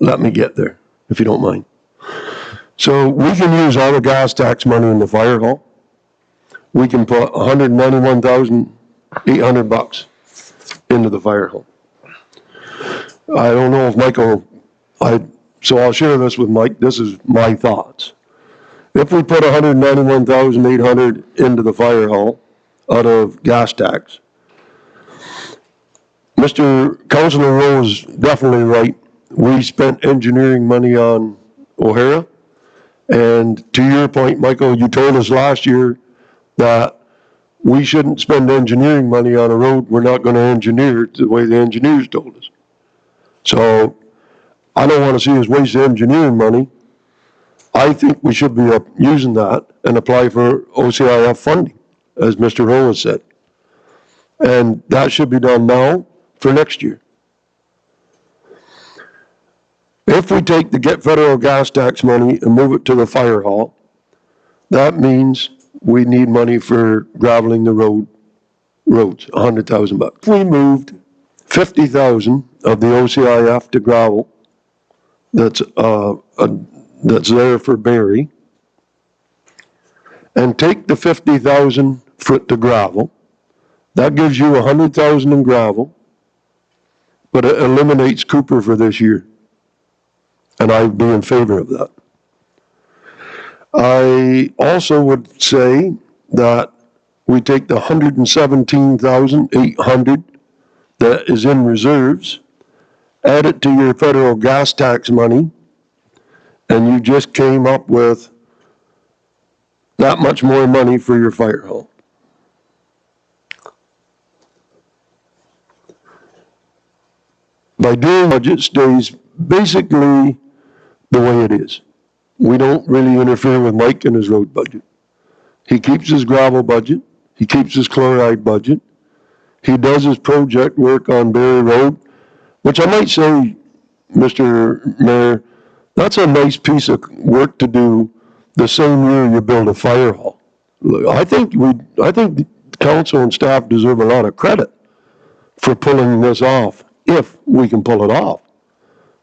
let me get there, if you don't mind. So we can use all the gas tax money in the fire hall. We can put $191,800 into the fire hall. I don't know if Michael, so I'll share this with Mike. This is my thoughts. If we put $191,800 into the fire hall out of gas tax, Mr. Councilor Rowe is definitely right. We spent engineering money on O'Hara. And to your point, Michael, you told us last year that we shouldn't spend engineering money on a road we're not going to engineer the way the engineers told us. So I don't want to see us waste engineering money. I think we should be using that and apply for OCIF funding, as Mr. Rowe has said. And that should be done now for next year. If we take the Get Federal Gas Tax money and move it to the fire hall, that means we need money for graveling the roads, $100,000. If we moved 50,000 of the OCIF to gravel, that's there for Barry, and take the 50,000 foot to gravel, that gives you 100,000 in gravel, but it eliminates Cooper for this year. And I'd be in favor of that. I also would say that we take the 117,800 that is in reserves, add it to your federal gas tax money, and you just came up with that much more money for your fire hall. By doing budget stays basically the way it is. We don't really interfere with Mike and his road budget. He keeps his gravel budget. He keeps his chloride budget. He does his project work on Barry Road, which I might say, Mr. Mayor, that's a nice piece of work to do the same year you build a fire hall. I think the council and staff deserve a lot of credit for pulling this off, if we can pull it off.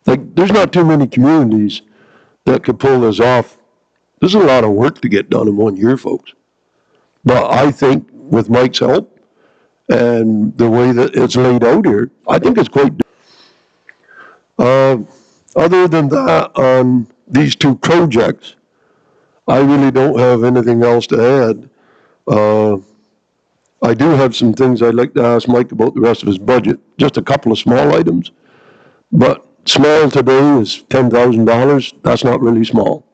Like, there's not too many communities that could pull this off. There's a lot of work to get done in 1 year, folks. But I think with Mike's help and the way that it's laid out here, I think it's quite. Other than that, on these two projects, I really don't have anything else to add. I do have some things I'd like to ask Mike about the rest of his budget. Just a couple of small items, but small today is $10,000. That's not really small.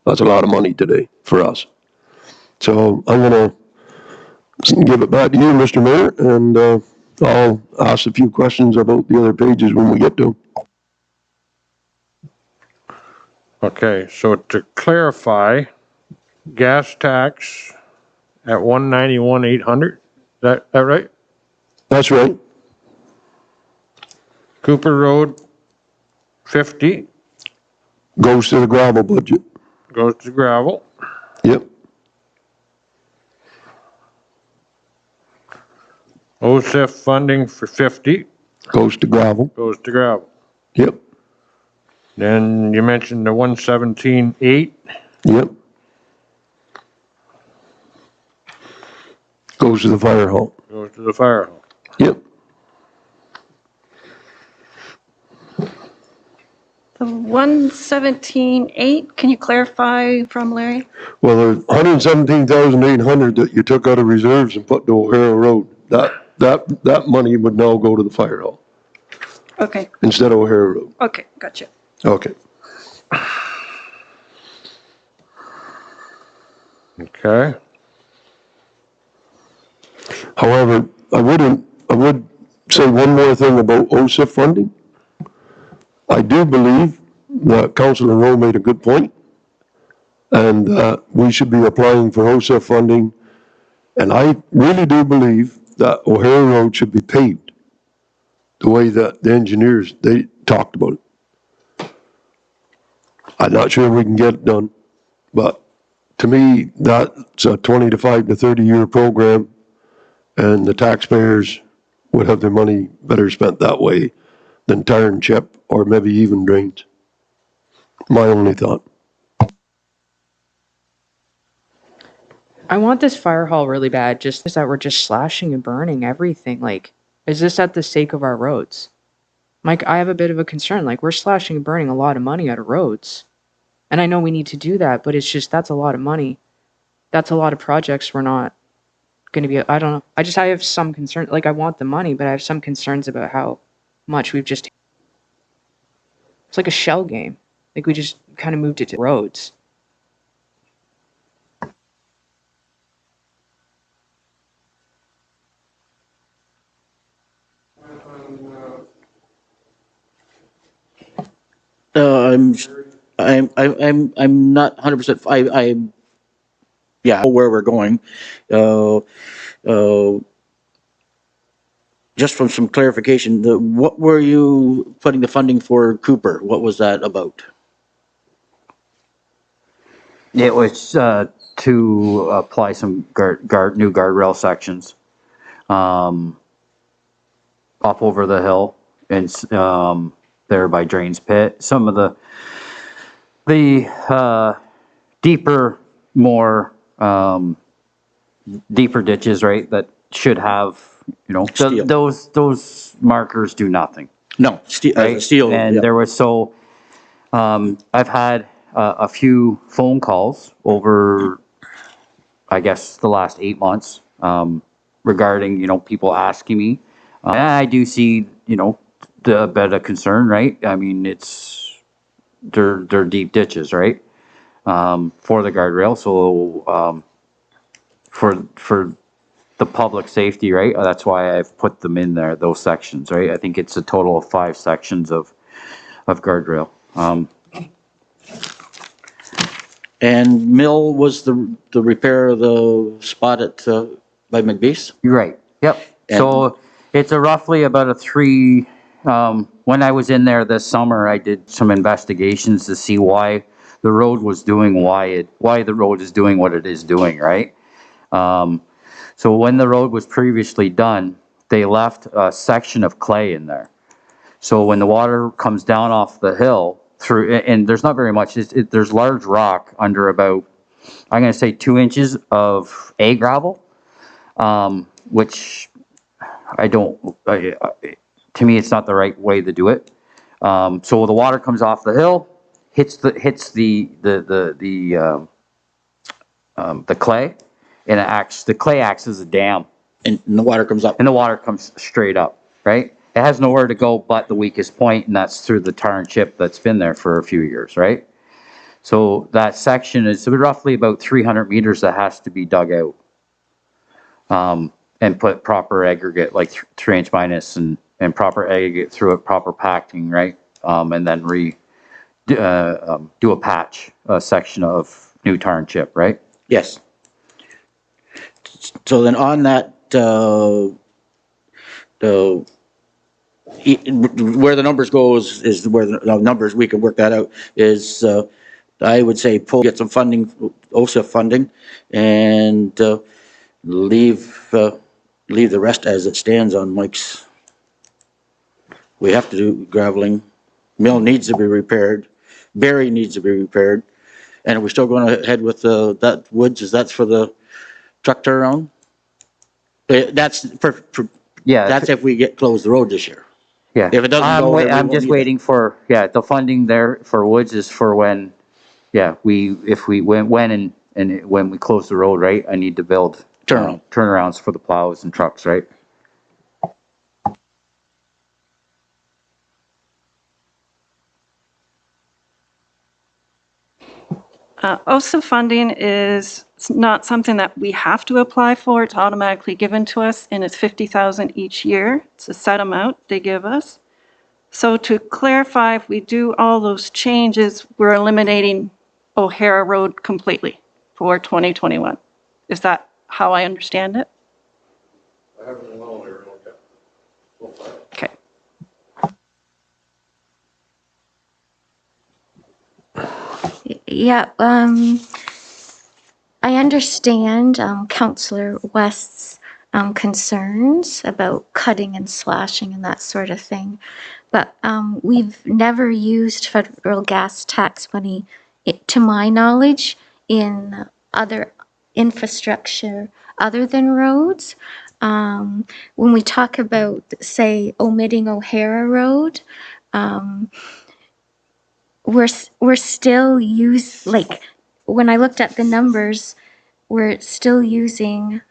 That's a lot of money today for us. So I'm going to give it back to you, Mr. Mayor, and I'll ask a few questions about the other pages when we get to them. Okay, so to clarify, gas tax at $191,800, that right? That's right. Cooper Road, 50. Goes to the gravel budget. Goes to gravel. Yep. OCIF funding for 50. Goes to gravel. Goes to gravel. Yep. Then you mentioned the 117,800. Yep. Goes to the fire hall. Goes to the fire hall. Yep. The 117,800, can you clarify from Larry? Well, there's 117,800 that you took out of reserves and put to O'Hara Road. That money would now go to the fire hall Okay, instead of O'Hara Road. okay, gotcha. Okay. Okay. However, I would say one more thing about OCIF funding. I do believe that Councilor Rowe made a good point, and we should be applying for OCIF funding. And I really do believe that O'Hara Road should be paved the way that the engineers, they talked about it. I'm not sure we can get it done, but to me, that's a 25 to 30 year program, and the taxpayers would have their money better spent that way than tar and chip or maybe even drains. My only thought. I want this fire hall really bad, just that we're just slashing and burning everything. Like, is this at the sake of our roads? Mike, I have a bit of a concern. Like, we're slashing and burning a lot of money out of roads. And I know we need to do that, but it's just, that's a lot of money. That's a lot of projects we're not going to be, I don't know. I have some concern. Like, I want the money, but I have some concerns about how much we've just, it's like a shell game. Like, we just kind of moved it to roads. I'm not 100%. Yeah, where we're going. Uh, uh, just from some clarification, what were you putting the funding for Cooper? What was that about? It was to apply some new guardrail sections up over the hill and there by Drains Pit. Some of the deeper, more deeper ditches, right? That should have, Steel. those markers do nothing. No, Right? steel. And Yeah. there was I've had a few phone calls over, I guess, the last 8 months regarding, people asking me. And I do see, the bit of concern, right? I mean, they're deep ditches, right? For the guardrail. So for the public safety, right? That's why I've put them in there, those sections, right? I think it's a total of 5 sections of guardrail. And Mill was the repair of the spot at by McBeast. You're right. Yep. And- So it's roughly about a 3. When I was in there this summer, I did some investigations to see why the road was doing why the road is doing what it is doing, right? So when the road was previously done, they left a section of clay in there. So when the water comes down off the hill through, and there's not very much, there's large rock under about, I'm going to say 2 inches of A gravel, which to me, it's not the right way to do it. So the water comes off the hill, hits the clay, and the clay acts as a dam, And the water comes up. and the water comes straight up, right? It has nowhere to go but the weakest point, and that's through the tar and chip that's been there for a few years, right? So that section is roughly about 300 meters that has to be dug out. And put proper aggregate, like 3-inch minus and proper aggregate through it, proper packing, right? And then do a patch, section of new tar and chip, right? Yes. So then on that, where the numbers goes is where the numbers, we can work that out, is I would say get some funding, OSIF funding, and leave the rest as it stands on Mike's. We have to do graveling. Mill needs to be repaired. Berry needs to be repaired. And are we still going ahead with that Woods? Is that for the truck turnaround? That's Yeah. that's if we close the road this year. Yeah. If it doesn't go, then we I'm won't just need waiting for, the funding there for Woods is for when, when we close the road, right? I need to build turnarounds for the plows and trucks, right? OSA funding is not something that we have to apply for. It's automatically given to us, and it's $50,000 each year. It's a set amount they give us. So to clarify, if we do all those changes, we're eliminating O'Hara Road completely for 2021. Is that how I understand it? Okay. Yeah, I understand Councillor West's concerns about cutting and slashing and that sort of thing. but we've never used federal gas tax money, to my knowledge, in other infrastructure other than roads. When we talk about, say, omitting O'Hara Road, we're still when I looked at the numbers, we're still using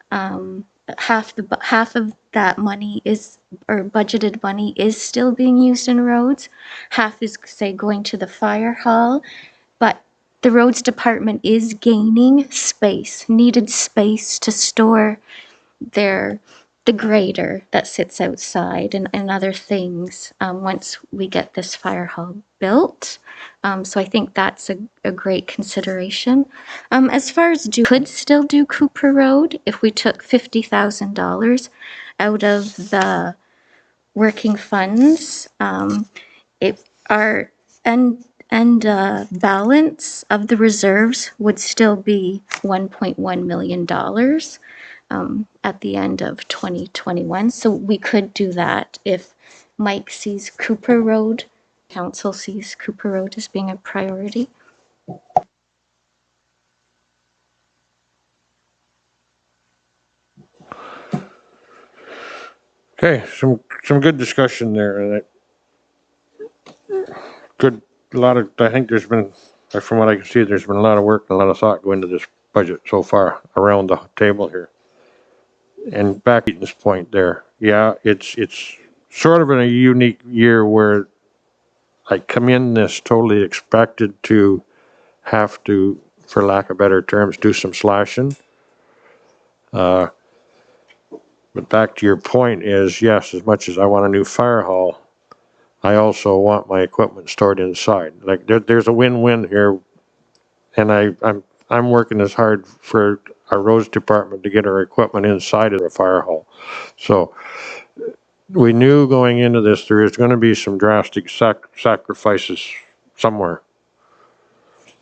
half of that money is, or budgeted money is still being used in roads. Half is, say, going to the fire hall, but the roads department is gaining needed space to store the grader that sits outside and other things once we get this fire hall built. So I think that's a great consideration. As far as could still do Cooper Road if we took $50,000 out of the working funds. Balance of the reserves would still be $1.1 million at the end of 2021. So we could do that if Mike sees Cooper Road, council sees Cooper Road as being a priority. Okay, some good discussion there. And I think there's been, from what I can see, there's been a lot of work and a lot of thought go into this budget so far around the table here. And back at this point there, yeah, it's sort of in a unique year where I come in this totally expected to have to, for lack of better terms, do some slashing. But back to your point is, yes, as much as I want a new fire hall, I also want my equipment stored inside. Like there's a win-win here, and I'm working as hard for our roads department to get our equipment inside of the fire hall. So we knew going into this there is going to be some drastic sacrifices somewhere.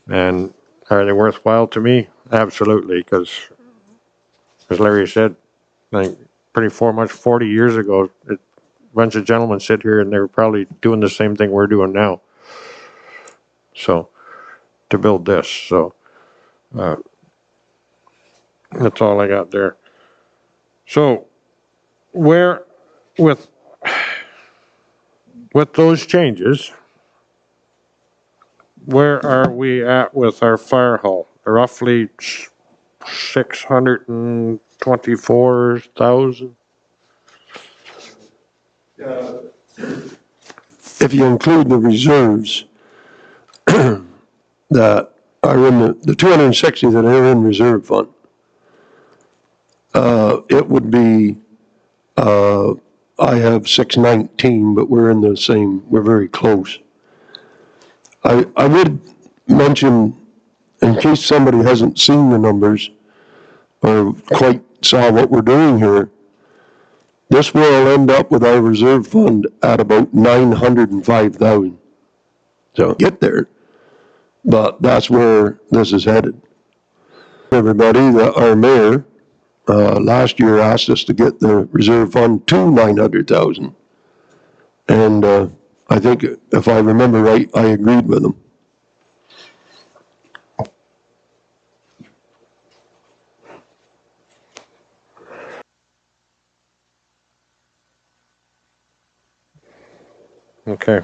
And are they worthwhile to me? Absolutely, because as Larry said, like much 40 years ago, a bunch of gentlemen sit here and they were probably doing the same thing we're doing now. So to build this, so that's all I got there. So where with those changes, where are we at with our fire hall? Roughly 624,000. If you include the reserves that are in the 260 that are in reserve fund, it would be, I have 619, but we're in the same, we're very close. I would mention, in case somebody hasn't seen the numbers or quite saw what we're doing here, this will end up with our reserve fund at about 905,000. So get there, but that's where this is headed. Everybody, our mayor last year asked us to get the reserve fund to 900,000, and I think if I remember right, I agreed with him. Okay.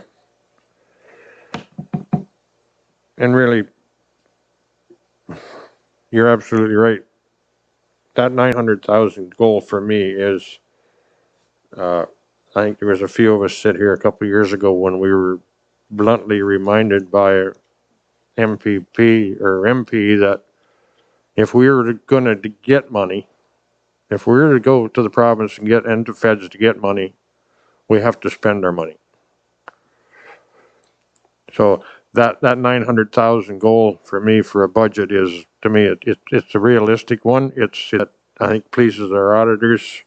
And really, you're absolutely right. That 900,000 goal for me is, I think there was a few of us sit here a couple of years ago when we were bluntly reminded by MPP or MP that if we were going to get money, if we were to go to the province and get into feds to get money, we have to spend our money. So that 900,000 goal for me for a budget is, to me, it's a realistic one. It I think pleases our auditors.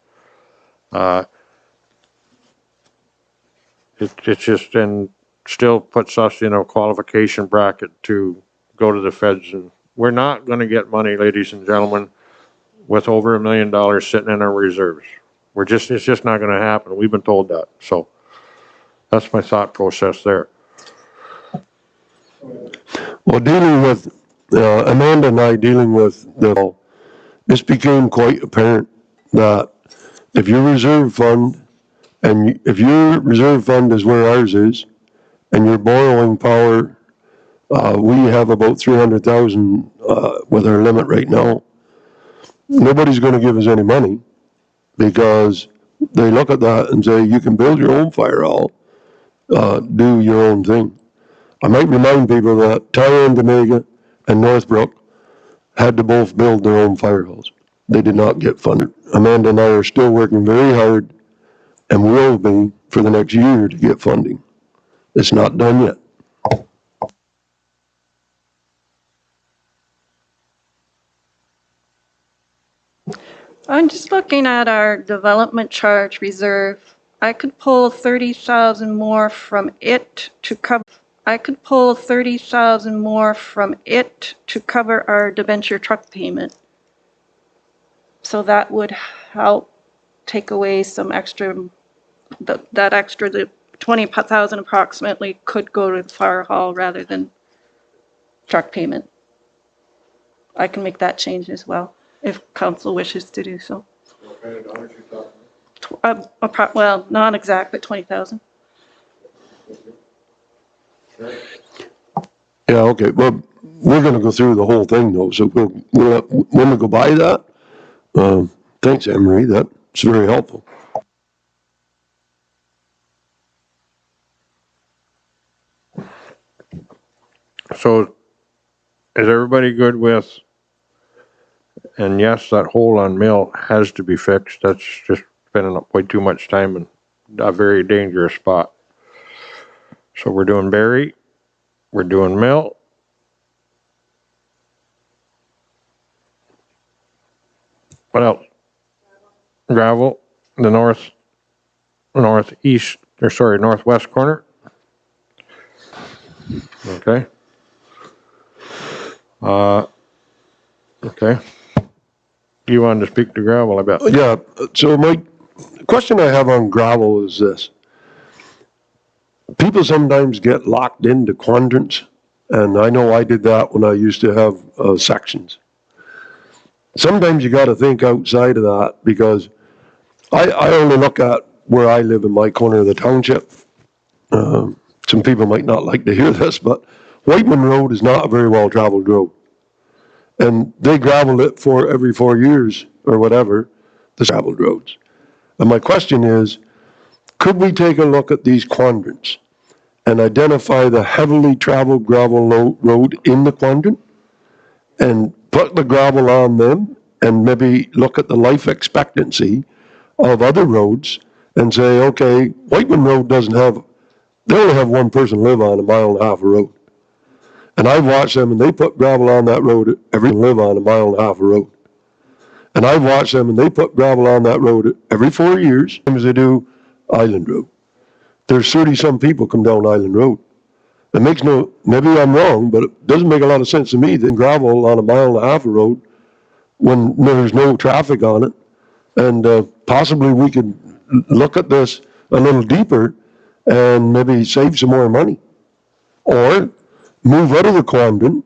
It's just, and still puts us in a qualification bracket to go to the feds. And we're not going to get money, ladies and gentlemen, with over $1 million sitting in our reserves. It's just not going to happen. We've been told that. So That's my thought process there. Well, dealing with, Amanda and I dealing with this became quite apparent that if your reserve fund, and if your reserve fund is where ours is, and your borrowing power, we have about 300,000, with our limit right now. Nobody's gonna give us any money because they look at that and say, you can build your own fire hall, do your own thing. I might remind people that Tyrone, Demega, and Northbrook had to both build their own fire halls. They did not get funded. Amanda and I are still working very hard and will be for the next year to get funding. It's not done yet. I'm just looking at our development charge reserve. I could pull 30,000 more from it to cover. I could pull 30,000 more from it to cover our debenture truck payment. So that would help take away some extra, that extra, the 20,000 approximately could go to the fire hall rather than truck payment. I can make that change as well, if council wishes to do so. Well, not exact, but 20,000. Yeah, okay, well, we're gonna go through the whole thing though, so when we go by that, thanks, Anne Marie, that's very helpful. So is everybody good with, and yes, that hole on Mill has to be fixed. That's just spending up way too much time in a very dangerous spot. So we're doing Barry, we're doing Mill. What else? Gravel, the northwest corner. Okay. Okay. You wanted to speak to gravel, I bet. Yeah, so my question I have on gravel is this. People sometimes get locked into quadrants, and I know I did that when I used to have sections. Sometimes you gotta think outside of that, because I only look at where I live in my corner of the township. Some people might not like to hear this, but Whiteman Road is not a very well-traveled road. And they gravel it for every 4 years or whatever, the traveled roads. And my question is, could we take a look at these quadrants and identify the heavily traveled gravel road in the quadrant and put the gravel on them and maybe look at the life expectancy of other roads and say, okay, Whiteman Road doesn't have, they only have one person live on 1.5 miles of road. And I've watched them and they put gravel on that road, everyone live on 1.5 miles of road. And I've watched them and they put gravel on that road every 4 years, as they do Island Road. There's 30-some people come down Island Road. It makes no, maybe I'm wrong, but it doesn't make a lot of sense to me that gravel on 1.5 miles of road when there's no traffic on it. And possibly we could look at this a little deeper and maybe save some more money. Or move out of the quadrant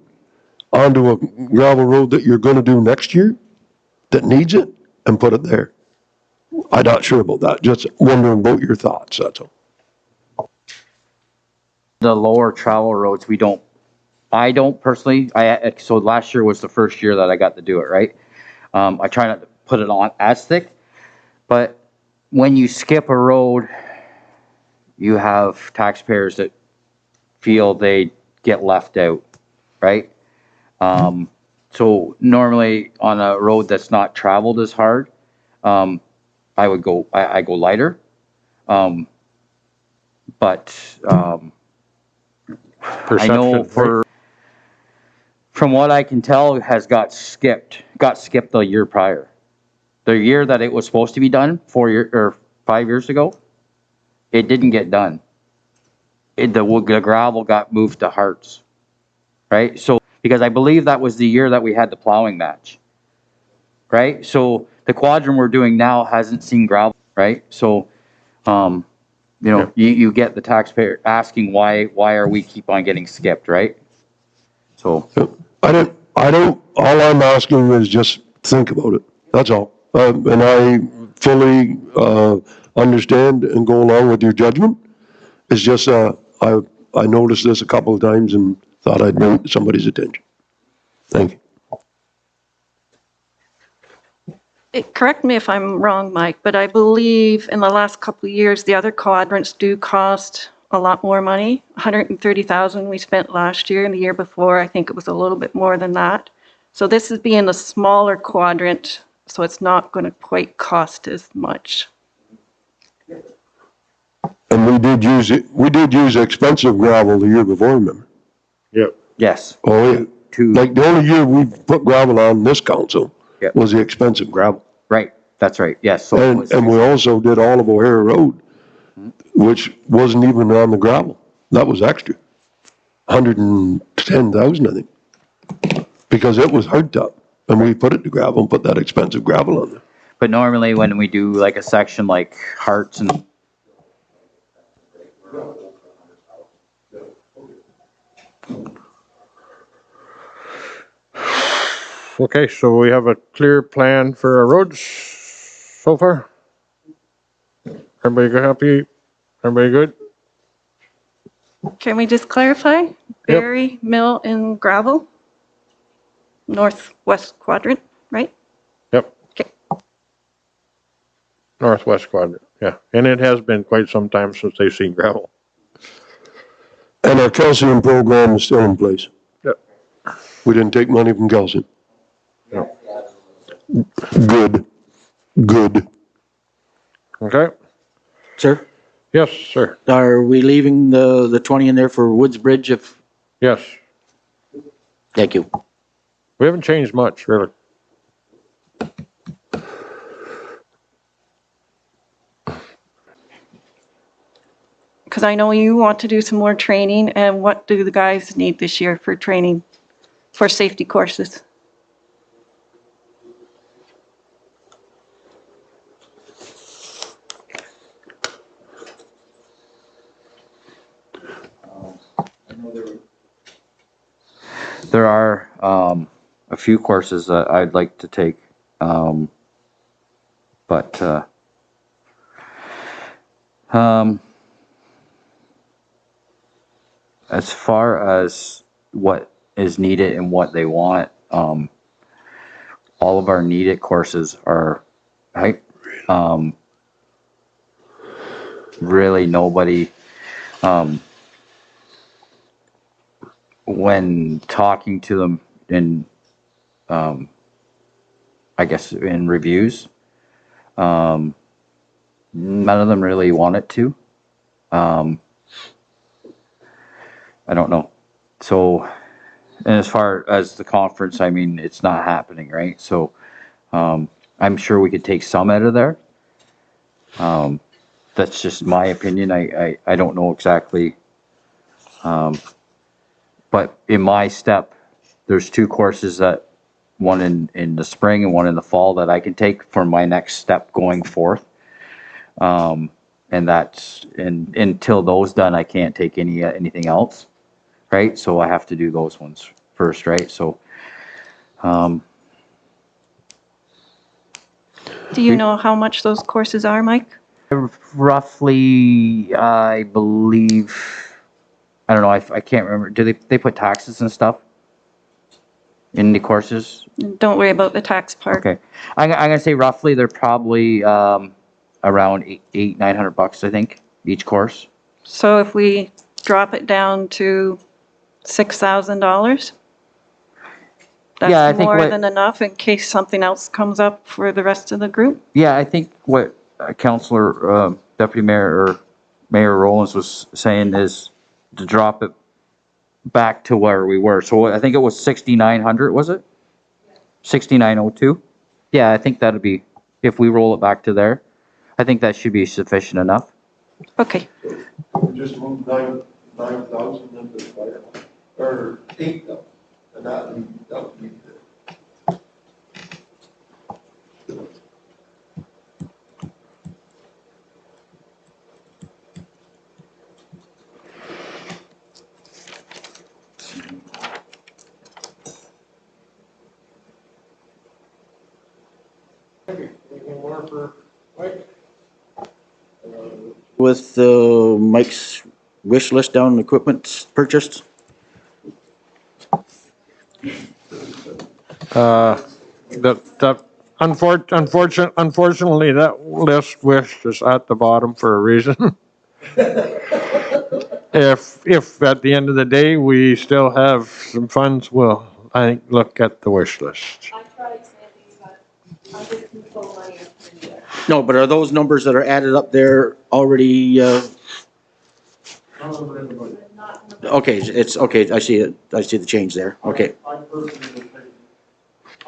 onto a gravel road that you're gonna do next year that needs it and put it there. I'm not sure about that, just wondering about your thoughts, that's all. The lower travel roads, I don't personally, so last year was the first year that I got to do it, right? I try not to put it on as thick, but when you skip a road, you have taxpayers that feel they get left out, right? So normally on a road that's not traveled as hard, I go lighter. But I know from what I can tell, it has got skipped the year prior. The year that it was supposed to be done, 5 years ago, it didn't get done. The gravel got moved to Hearts, right? So, because I believe that was the year that we had the plowing match, right? So the quadrant we're doing now hasn't seen gravel, right? So, You know, Yeah. you get the taxpayer asking why are we keep on getting skipped, right? So, I don't, all I'm asking is just think about it, that's all. And I fully, understand and go along with your judgment. It's just, I noticed this a couple of times and thought I'd bring it to somebody's attention. Thank you. Correct me if I'm wrong, Mike, but I believe in the last couple of years, the other quadrants do cost a lot more money. 130,000 we spent last year, and the year before, I think it was a little bit more than that. So this is being a smaller quadrant, so it's not going to quite cost as much. And we did use expensive gravel the year before, remember? Yep. yes. Oh, yeah. Like the only year we've put gravel on this council Yep. was the expensive gravel. Right, that's right, yes. So it was, And we also did all of O'Hara Road, which wasn't even on the gravel. That was extra. 110,000, I think. Because it was hardtop. And we put it to gravel and put that expensive gravel on there. but normally when we do like a section like Hearts and Okay, so we have a clear plan for our roads so far? Everybody happy? Everybody good? Can we just clarify? Berry, mill, and gravel? Northwest quadrant, right? Yep, Okay. northwest quadrant, yeah. And it has been quite some time since they've seen gravel. And our calcium program is still in place. Yep. We didn't take money from calcium. Yep. Good. Good. Okay, Sir, yes, sir, are we leaving the 20 in there for Woods Bridge if, yes. thank you. We haven't changed much, really. Because I know you want to do some more training, and what do the guys need this year for training for safety courses? there are a few courses that I'd like to take. But as far as what is needed and what they want, all of our needed courses are, right? Really nobody, when talking to them in, I guess in reviews, none of them really wanted to. I don't know. So, and as far as the conference, I mean, it's not happening, right? So, I'm sure we could take some out of there. That's just my opinion. I don't know exactly. But in my step, there's two courses that, one in the spring and one in the fall that I can take for my next step going forth. And that's, and until those done, I can't take anything else, right? So I have to do those ones first, right? So, Do you know how much those courses are, Mike? roughly, I believe, I don't know, I can't remember. Do they put taxes and stuff in the courses? Don't worry about the tax part. Okay, I'm gonna say roughly they're probably around $900, I think, each course. So if we drop it down to $6,000, Yeah, I that's think more what- than enough in case something else comes up for the rest of the group? Yeah, I think what Councillor Deputy Mayor or Mayor Rollins was saying is to drop it back to where we were. So I think it was 6,900, was it? 6,902. Yeah, I think that'd be, if we roll it back to there, I think that should be sufficient enough. Okay. Just move 9,000 into the fire, or 8,000, and that would be the. With Mike's wish list down, equipment purchased? Unfortunately, that list wish is at the bottom for a reason. If at the end of the day, we still have some funds, we'll, I think, look at the wish list. No, but are those numbers that are added up there already, okay, it's, okay, I see it, I see the change there, okay.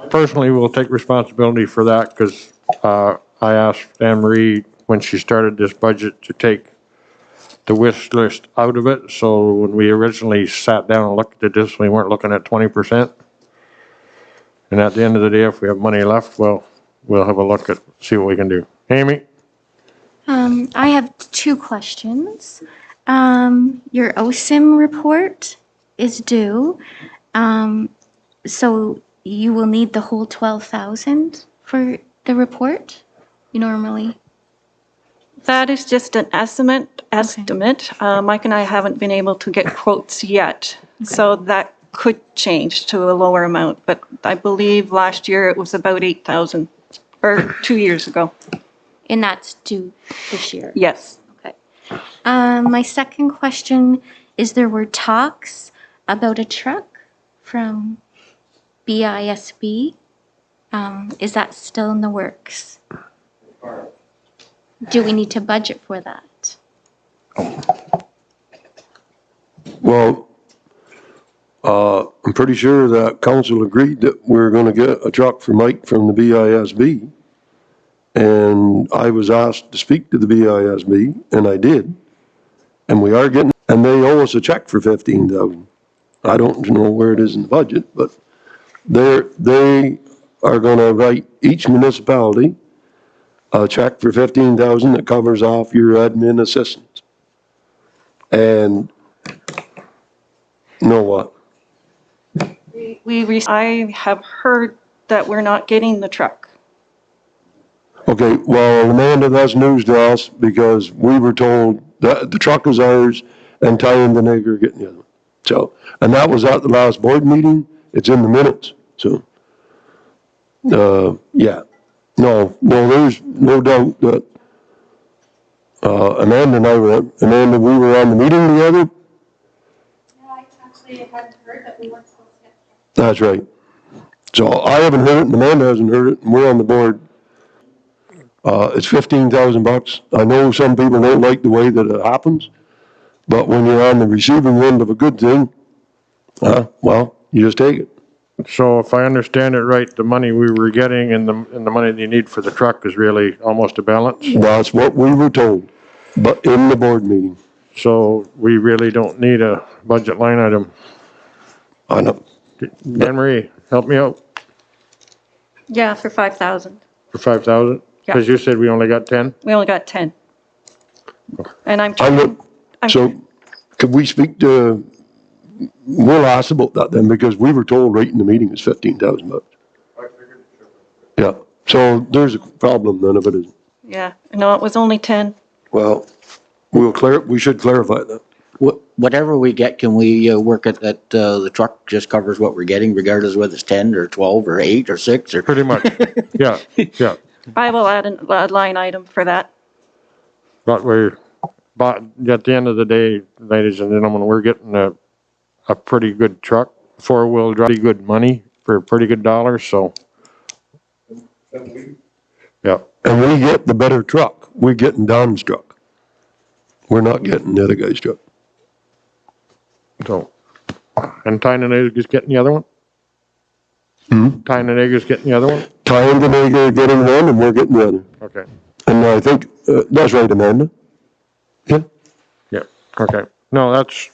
Personally, will take responsibility for that because I asked Anne Marie when she started this budget to take the wish list out of it. So when we originally sat down and looked at this, we weren't looking at 20%. And at the end of the day, if we have money left, well, we'll have a look at, see what we can do. Amy? I have two questions. Your OSIM report is due. So you will need the whole 12,000 for the report? You normally? That is just an estimate. Mike and I haven't been able to get quotes yet. So that could change to a lower amount, but I believe last year it was about 8,000, or 2 years ago. And that's due this year? Yes. Okay. My second question is there were talks about a truck from BISB. Is that still in the works? Do we need to budget for that? Well, I'm pretty sure that council agreed that we're gonna get a truck for Mike from the BISB. And I was asked to speak to the BISB, and I did. And we are getting, and they owe us a check for 15,000. I don't know where it is in the budget, but they are gonna write each municipality a check for 15,000 that covers off your admin assistance. And you know what? I have heard that we're not getting the truck. Okay, well, Amanda, that's news to us because we were told that the truck is ours and Ty and the nigger are getting the other one. So, and that was at the last board meeting. It's in the minutes, so. Yeah. No, there's no doubt that, Amanda and I were, Amanda, we were on the meeting together. Yeah, I actually hadn't heard that we weren't supposed to get. That's right. So I haven't heard it and Amanda hasn't heard it and we're on the board. It's 15,000 bucks. I know some people don't like the way that it happens, but when you're on the receiving end of a good thing, well, you just take it. So if I understand it right, the money we were getting and the money that you need for the truck is really almost a balance? That's what we were told, but in the board meeting. So we really don't need a budget line item. I know. Anne Marie, help me out Yeah, for 5,000. for 5,000? Yeah. Because you said we only got 10? We only got 10. And I'm I trying, look, so could we speak to, we'll ask about that then, because we were told right in the meeting it's 15,000 bucks. Yeah, so there's a problem then if it isn't. yeah, no, it was only 10. Well, we should clarify that. Whatever we get, can we work at that, the truck just covers what we're getting regardless of whether it's 10 or 12 or 8 or 6 or? Pretty much, yeah, yeah. I will add a line item for that. But at the end of the day, ladies and gentlemen, we're getting a pretty good truck, four-wheel drive, pretty good money for a pretty good dollar, so. Yeah, And we get the better truck. We're getting Don's truck. We're not getting the other guy's truck. so. And Tyne and Egg is getting the other one? Tyne and Egg is getting the other one? Ty and Benega are getting one and we're getting the other. Okay, And I think, that's right, Amanda? Yeah? yeah, okay. No, that's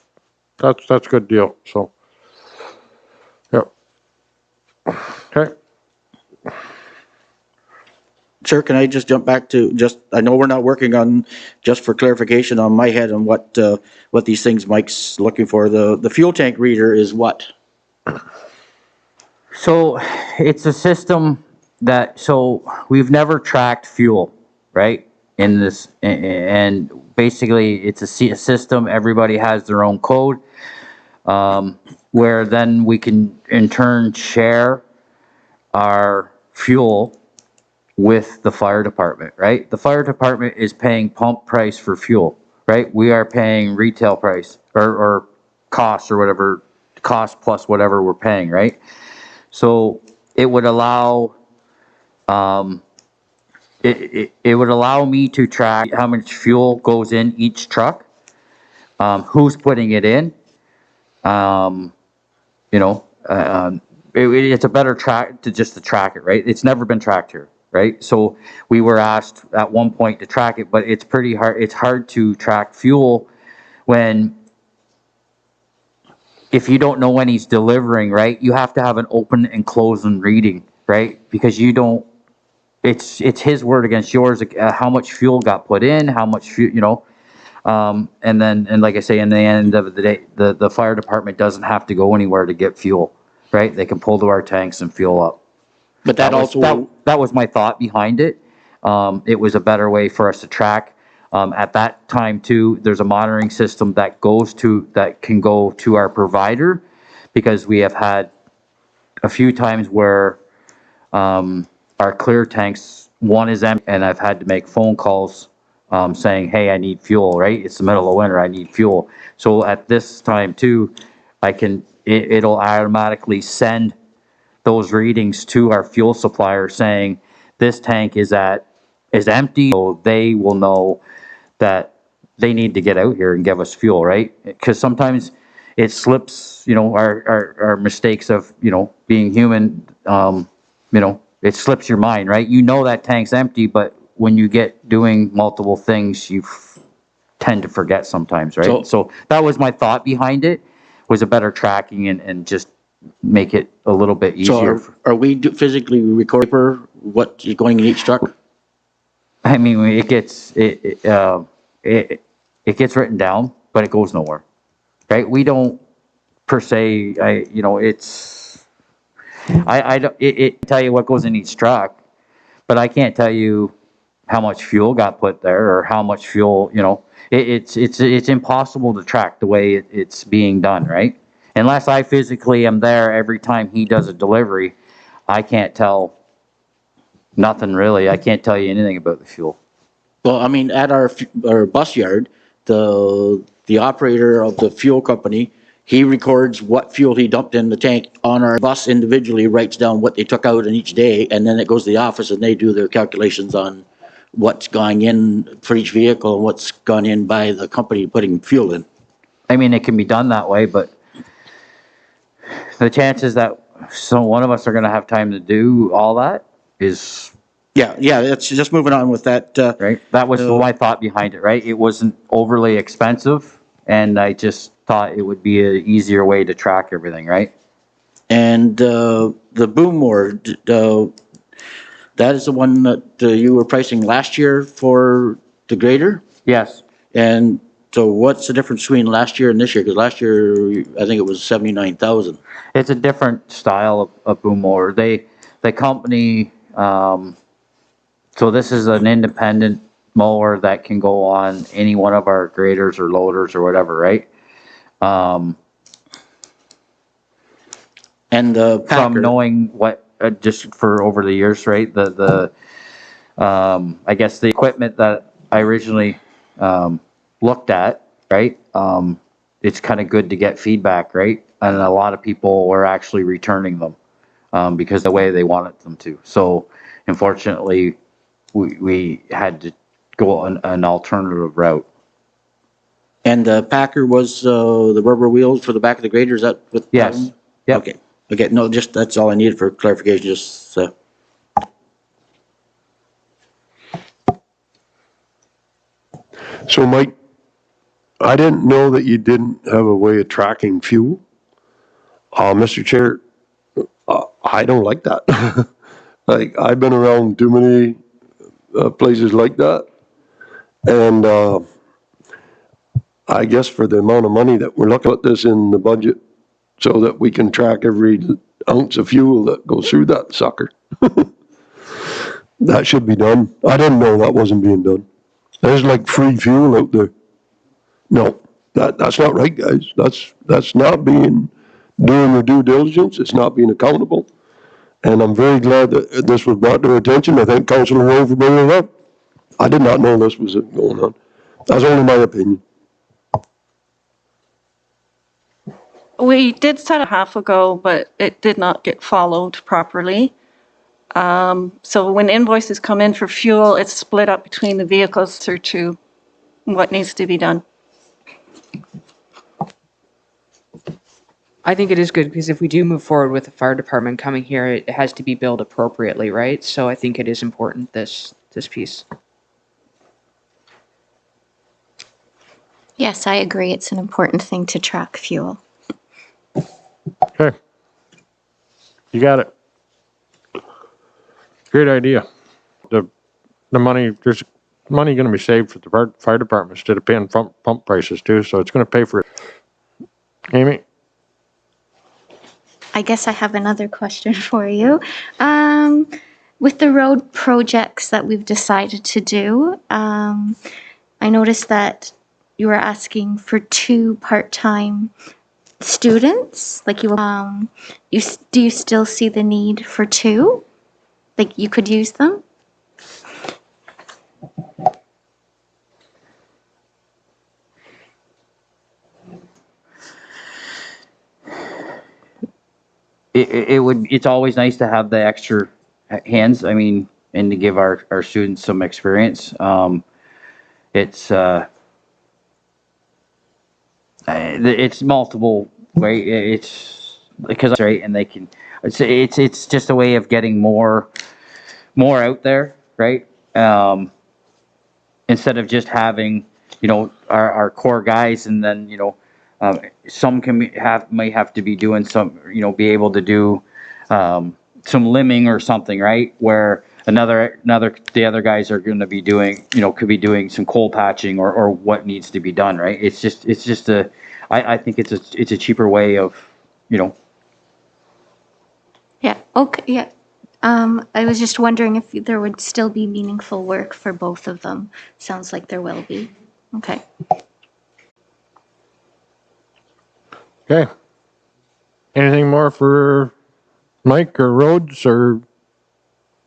a good deal, so. Yeah. Okay. Sir, can I just jump back to I know we're not working on, just for clarification on my head on what these things Mike's looking for. The fuel tank reader is what? So it's a system so we've never tracked fuel, right? In this, and basically it's a system, everybody has their own code, where then we can in turn share our fuel with the fire department, right? The fire department is paying pump price for fuel, right? We are paying retail price or cost or whatever, cost plus whatever we're paying, right? So it would allow, it would allow me to track how much fuel goes in each truck, who's putting it in, you know, it's a better track to just to track it, right? It's never been tracked here, right? So we were asked at one point to track it, but it's pretty hard. It's hard to track fuel when, if you don't know when he's delivering, right? You have to have an open and closing reading, right? Because you don't, it's his word against yours, how much fuel got put in, how much fuel, you know. And then, and like I say, in the end of the day, the fire department doesn't have to go anywhere to get fuel, right? They can pull to our tanks and fuel up. But that also, That was my thought behind it. It was a better way for us to track. At that time too, there's a monitoring system that can go to our provider, because we have had a few times where, our clear tanks, one is empty, and I've had to make phone calls, saying, hey, I need fuel, right? It's the middle of winter, I need fuel. So at this time too, it'll automatically send those readings to our fuel supplier saying, this tank is empty, so they will know that they need to get out here and give us fuel, right? Because sometimes it slips, you know, our mistakes of, you know, being human, you know, it slips your mind, right? You know that tank's empty, but when you get doing multiple things, you tend to forget sometimes, right? So that was my thought behind it, was a better tracking and just make it a little bit easier. so are we physically recording what is going in each truck? I mean, it gets written down, but it goes nowhere, right? We don't per se. I don't. It tell you what goes in each truck, but I can't tell you how much fuel got put there or how much fuel. You know, it's impossible to track the way it's being done, right? Unless I physically am there every time he does a delivery, I can't tell nothing really. I can't tell you anything about the fuel. Well, I mean, at our bus yard, the operator of the fuel company, he records what fuel he dumped in the tank on our bus individually, writes down what they took out in each day, and then it goes to the office and they do their calculations on what's going in for each vehicle and what's gone in by the company putting fuel in. I mean, it can be done that way, but the chances that one of us are going to have time to do all that is... Yeah, it's just moving on with that. Right? That was my thought behind it, right? It wasn't overly expensive, and I just thought it would be an easier way to track everything, right? And the boom mower, that is the one that you were pricing last year for the grader? Yes. And so what's the difference between last year and this year? Because last year, I think it was 79,000. It's a different style of boom mower. The company, so this is an independent mower that can go on any one of our graders or loaders or whatever, right? And the packer. From knowing what, just for over the years, right? I guess the equipment that I originally looked at, right? It's kind of good to get feedback, right? And a lot of people were actually returning them because the way they wanted them to. So unfortunately, we had to go an alternative route. And the packer was the rubber wheels for the back of the grader, is that what? Yes. Yep. Okay, no, just, that's all I needed for clarification, just, So Mike, I didn't know that you didn't have a way of tracking fuel. Mr. Chair, I don't like that. Like, I've been around too many places like that. And I guess for the amount of money that we're looking at this in the budget so that we can track every ounce of fuel that goes through that sucker. That should be done. I didn't know that wasn't being done. There's like free fuel out there. No, that's not right, guys. That's not doing your due diligence. It's not being accountable. And I'm very glad that this was brought to our attention. I thank Councilor Rowe for bringing it up. I did not know this was going on. That's only my opinion. We did set a half ago, but it did not get followed properly. So when invoices come in for fuel, it's split up between the vehicles or to what needs to be done. I think it is good because if we do move forward with the fire department coming here, it has to be billed appropriately, right? So I think it is important, this piece. Yes, I agree. It's an important thing to track fuel. Okay. You got it. Great idea. The money, there's money gonna be saved for the fire department instead of paying pump prices too, so it's gonna pay for it. Amy? I guess I have another question for you. With the road projects that we've decided to do, I noticed that you were asking for 2 part-time students. Like do you still see the need for 2? Like you could use them? It's always nice to have the extra hands, I mean, and to give our students some experience. It's multiple way, it's because, right, and they can, it's just a way of getting more out there, right? Instead of just having, our core guys, and then, some might have to be doing some, be able to do some limbing or something, right? Where the other guys are going to be doing, could be doing some coal patching or what needs to be done, right? It's just I think it's a cheaper way of, Yeah, okay, yeah. I was just wondering if there would still be meaningful work for both of them. Sounds like there will be. Okay. Okay. Anything more for Mike or Rhodes or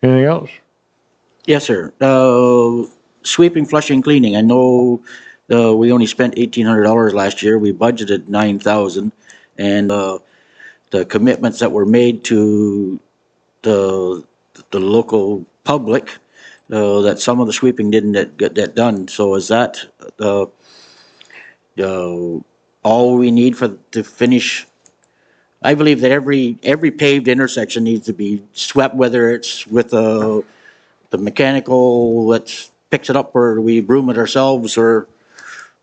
anything else? Yes, sir. Sweeping, flushing, cleaning. I know we only spent $1,800 last year. We budgeted $9,000, and the commitments that were made to the local public, that some of the sweeping didn't get that done. So is that all we need to finish? I believe that every paved intersection needs to be swept, whether it's with the mechanical that picks it up, or we broom it ourselves or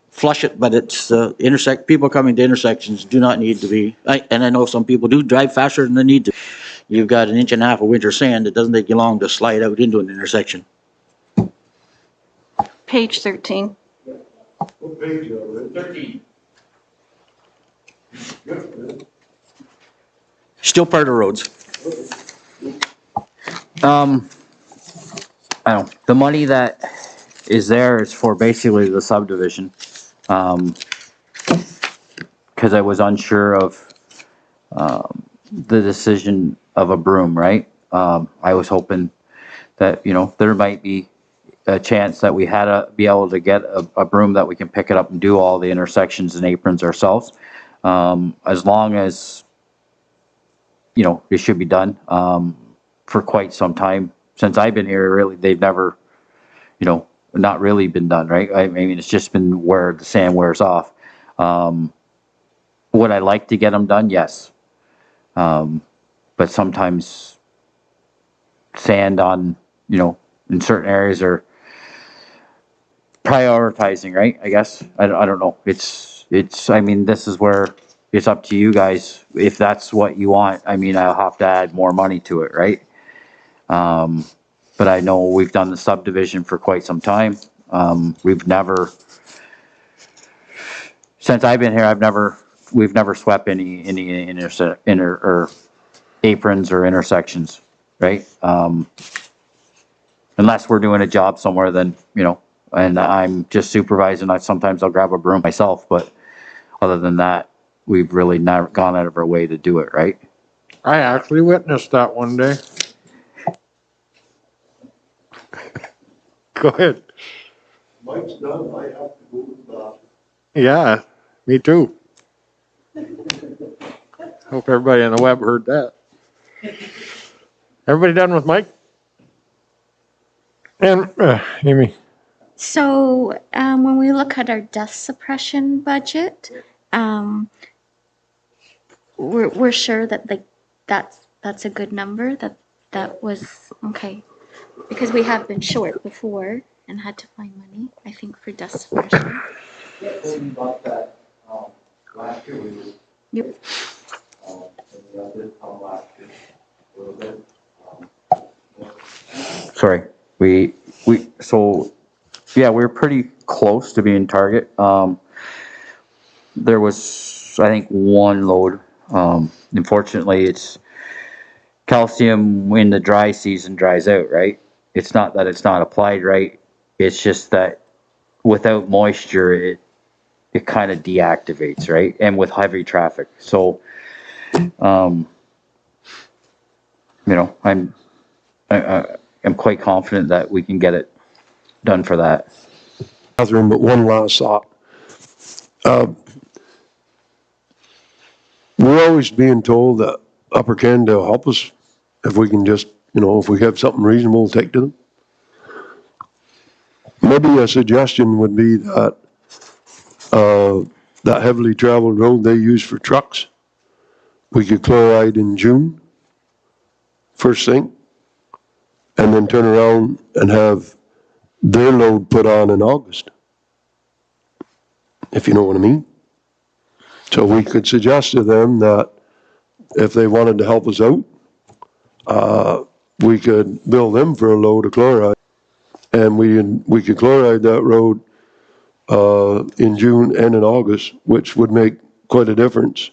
flush it. But it's people coming to intersections do not need to be. And I know some people do drive faster than they need to. You've got 1.5 inches of winter sand. It doesn't take you long to slide out into an intersection. Page 13. What page are you on? 13. Still part of roads. I don't know. The money that is there is for basically the subdivision. Because I was unsure of the decision of a broom, right? I was hoping that, there might be a chance that we had to be able to get a broom that we can pick it up and do all the intersections and aprons ourselves. As long as, it should be done. For quite some time since I've been here, really, they've never, not really been done, right? I mean, it's just been where the sand wears off. Would I like to get them done? Yes. But sometimes sand on, in certain areas are prioritizing, right? I guess. I don't know. I mean, this is where it's up to you guys. If that's what you want, I mean, I'll have to add more money to it, right? But I know we've done the subdivision for quite some time. We've never, since I've been here, we've never swept any or aprons or intersections, right? unless we're doing a job somewhere, then, you know, and I'm just supervising, sometimes I'll grab a broom myself, but other than that, we've really not gone out of our way to do it, right? I actually witnessed that one day. Go ahead. Mike's done, I have to go to the bathroom. Yeah, me too. Hope everybody on the web heard that. Everybody done with Mike? And, Amy? So, when we look at our death suppression budget, we're sure that like that's a good number, that was okay, because we have been short before and had to find money, I think, for death suppression. Last year we was, Yep. sorry, so, yeah, we're pretty close to being target. There was, I think, one load. Unfortunately, it's calcium in the dry season dries out, right? It's not that it's not applied right. It's just that without moisture, it kind of deactivates, right? And with heavy traffic. So, you know, I'm quite confident that we can get it done for that. Bathroom, but one last thought. We're always being told that Upper Canada will help us if we can just, you know, if we have something reasonable to take to them. Maybe a suggestion would be that, that heavily traveled road they use for trucks, we could chloride in June, first thing, and then turn around and have their load put on in August, if you know what I mean. So we could suggest to them that if they wanted to help us out, we could bill them for a load of chloride, and we could chloride that road in June and in August, which would make quite a difference,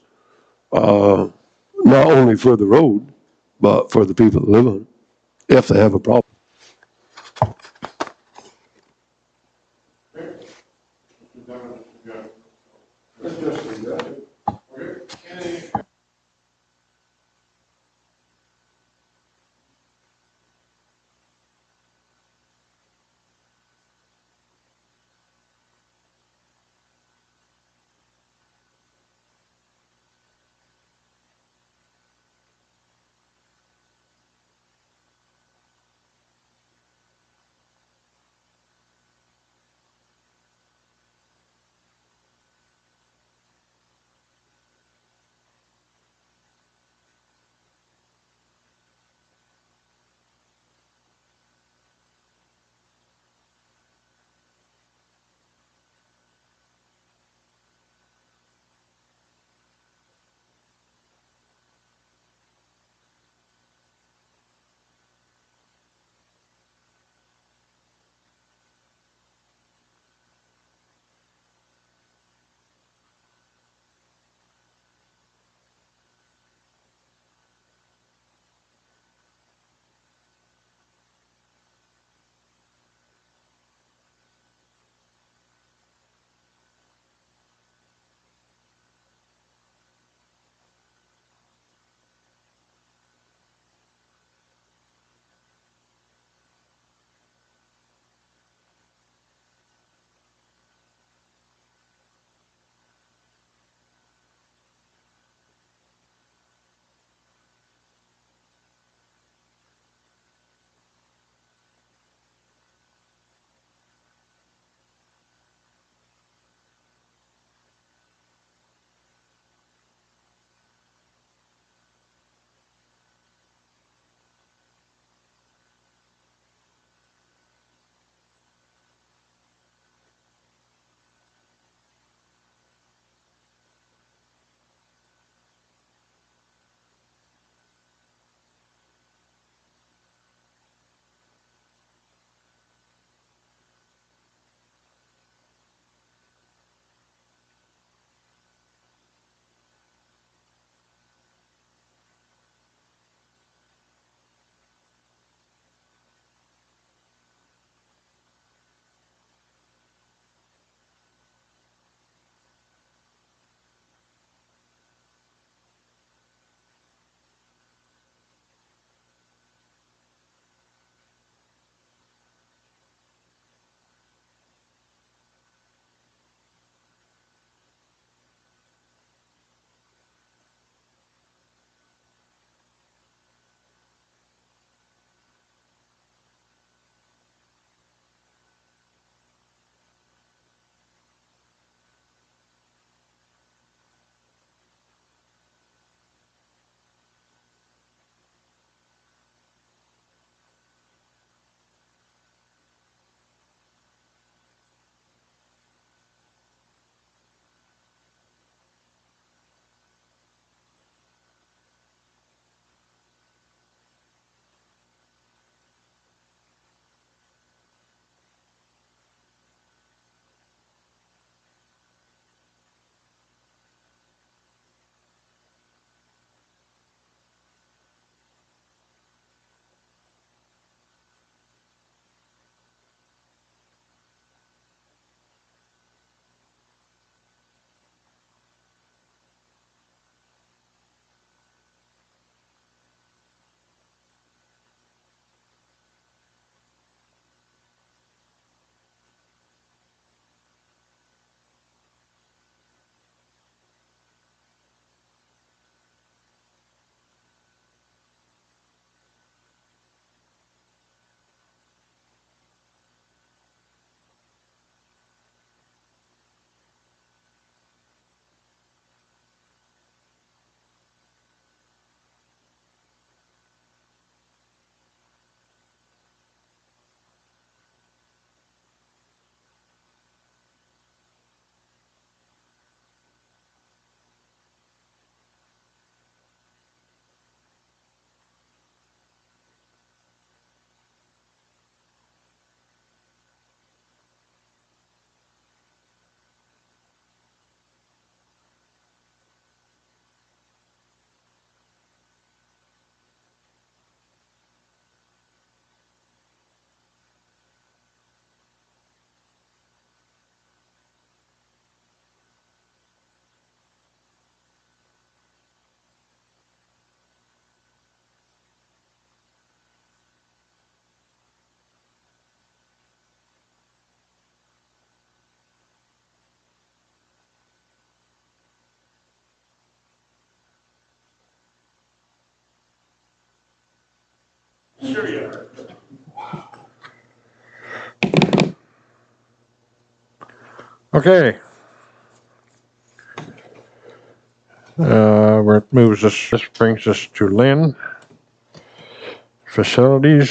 not only for the road, but for the people that live on it, if they have a problem. Sure you are. Okay. Where it moves us, this brings us to Lynn. Facilities.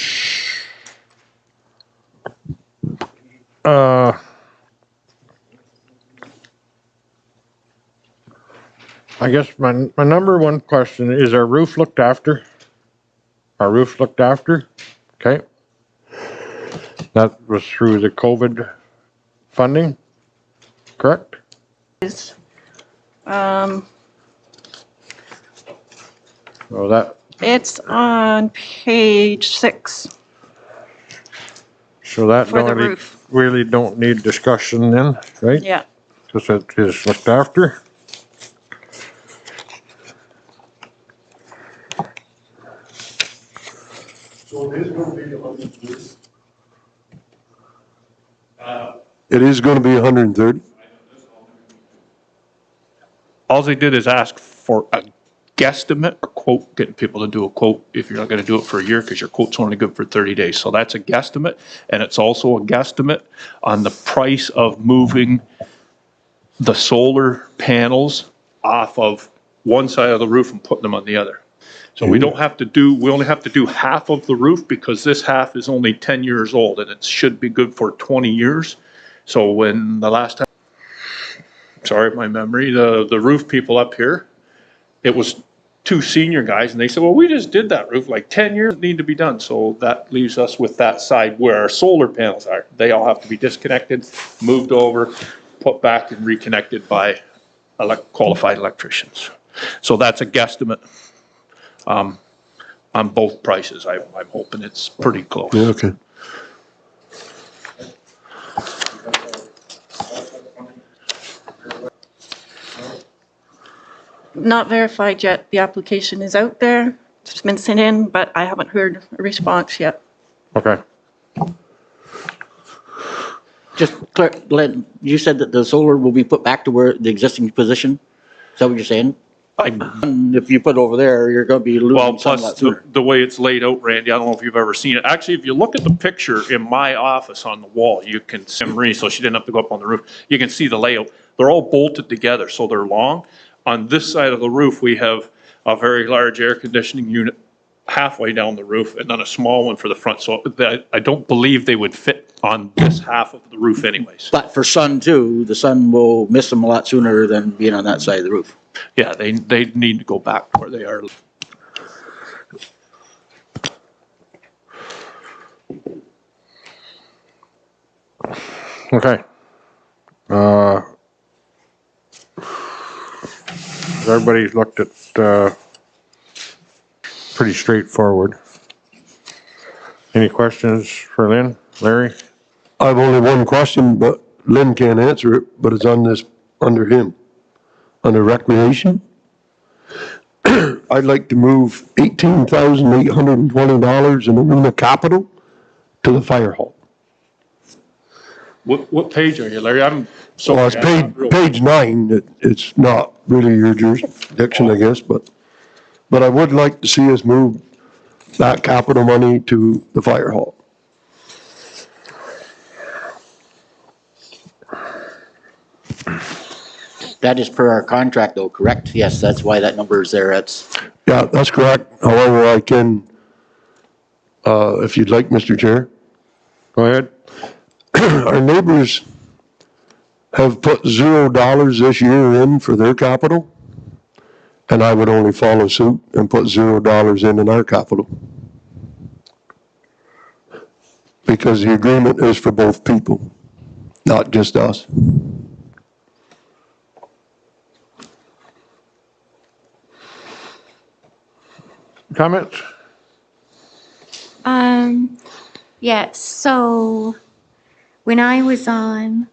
I guess my number one question is our roof looked after? Our roof looked after? Okay. That was through the COVID funding, correct? Is, um, So that, it's on page 6 so that for the don't roof. really don't need discussion then, right? Yeah. Because it is looked after. So it is going to be 130? It is going to be 130? All they did is ask for a guesstimate, a quote, getting people to do a quote if you're not going to do it for a year because your quote's only good for 30 days. So that's a guesstimate. And it's also a guesstimate on the price of moving the solar panels off of one side of the roof and putting them on the other. So we only have to do half of the roof because this half is only 10 years old and it should be good for 20 years. So when the last time, sorry, my memory, the roof people up here, it was two senior guys and they said, well, we just did that roof like 10 years, need to be done. So that leaves us with that side where our solar panels are. They all have to be disconnected, moved over, put back and reconnected by qualified electricians. So that's a guesstimate on both prices. I'm hoping it's pretty close. Yeah, okay. Not verified yet. The application is out there. It's been sent in, but I haven't heard a response yet. Okay. Just, Glenn, you said that the solar will be put back to where the existing position? Is that what you're saying? If you put it over there, you're going to be Well, losing some a lot plus sooner. the way it's laid out, Randy, I don't know if you've ever seen it. Actually, if you look at the picture in my office on the wall, you can see Marie, so she didn't have to go up on the roof. You can see the layout. They're all bolted together, so they're long. On this side of the roof, we have a very large air conditioning unit halfway down the roof and then a small one for the front. So I don't believe they would fit on this half of the roof anyways. But for sun too, the sun will miss them a lot sooner than being on that side of the roof. Yeah, they need to go back to where they are. Okay. Everybody's looked at, pretty straightforward. Any questions for Lynn? Larry? I have only one question, but Lynn can't answer it, but it's on this, under him. Under recreation. I'd like to move $18,820 in arena capital to the fire hall. What page are you, Larry? I'm sorry. Well, it's I'm not real- page 9. It's not really your jurisdiction, I guess, but I would like to see us move that capital money to the fire hall. That is per our contract though, correct? Yes, that's why that number is there. That's, Yeah, that's correct. However, I can, if you'd like, Mr. Chair. Go ahead. Our neighbors have put $0 this year in for their capital, and I would only follow suit and put $0 in our capital. Because the agreement is for both people, not just us. Comments? Yeah, so when I was on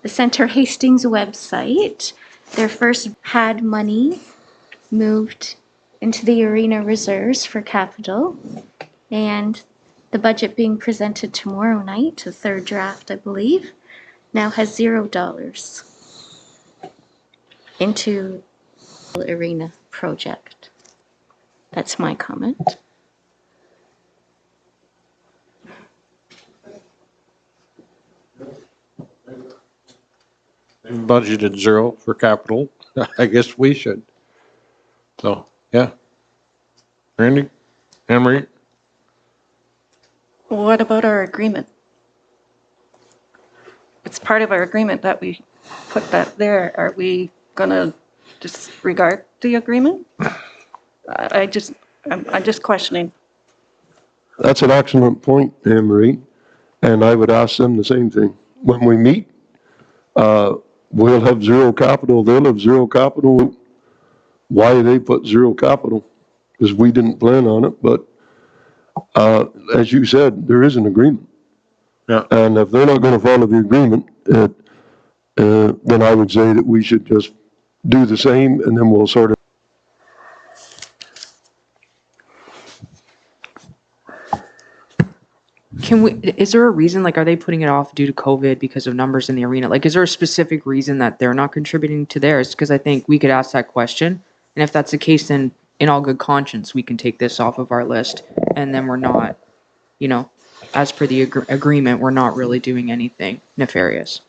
the Center Hastings website, their first had money moved into the arena reserves for capital, and the budget being presented tomorrow night, the third draft, I believe, now has $0 into the arena project. That's my comment. budgeted zero for capital, I guess we should. So, yeah. Randy, Emery, What about our agreement? It's part of our agreement that we put that there. Are we gonna disregard the agreement? I'm just questioning. That's an excellent point, Anne Marie, and I would ask them the same thing. When we meet, we'll have zero capital, they'll have zero capital. Why they put zero capital? Because we didn't plan on it, but, as you said, there is an agreement. yeah, And if they're not gonna follow the agreement, then I would say that we should just do the same, and then we'll sort of. Is there a reason, like, are they putting it off due to COVID because of numbers in the arena? Like, is there a specific reason that they're not contributing to theirs? Because I think we could ask that question. And if that's the case, then in all good conscience, we can take this off of our list. And then we're not, as per the agreement, we're not really doing anything nefarious.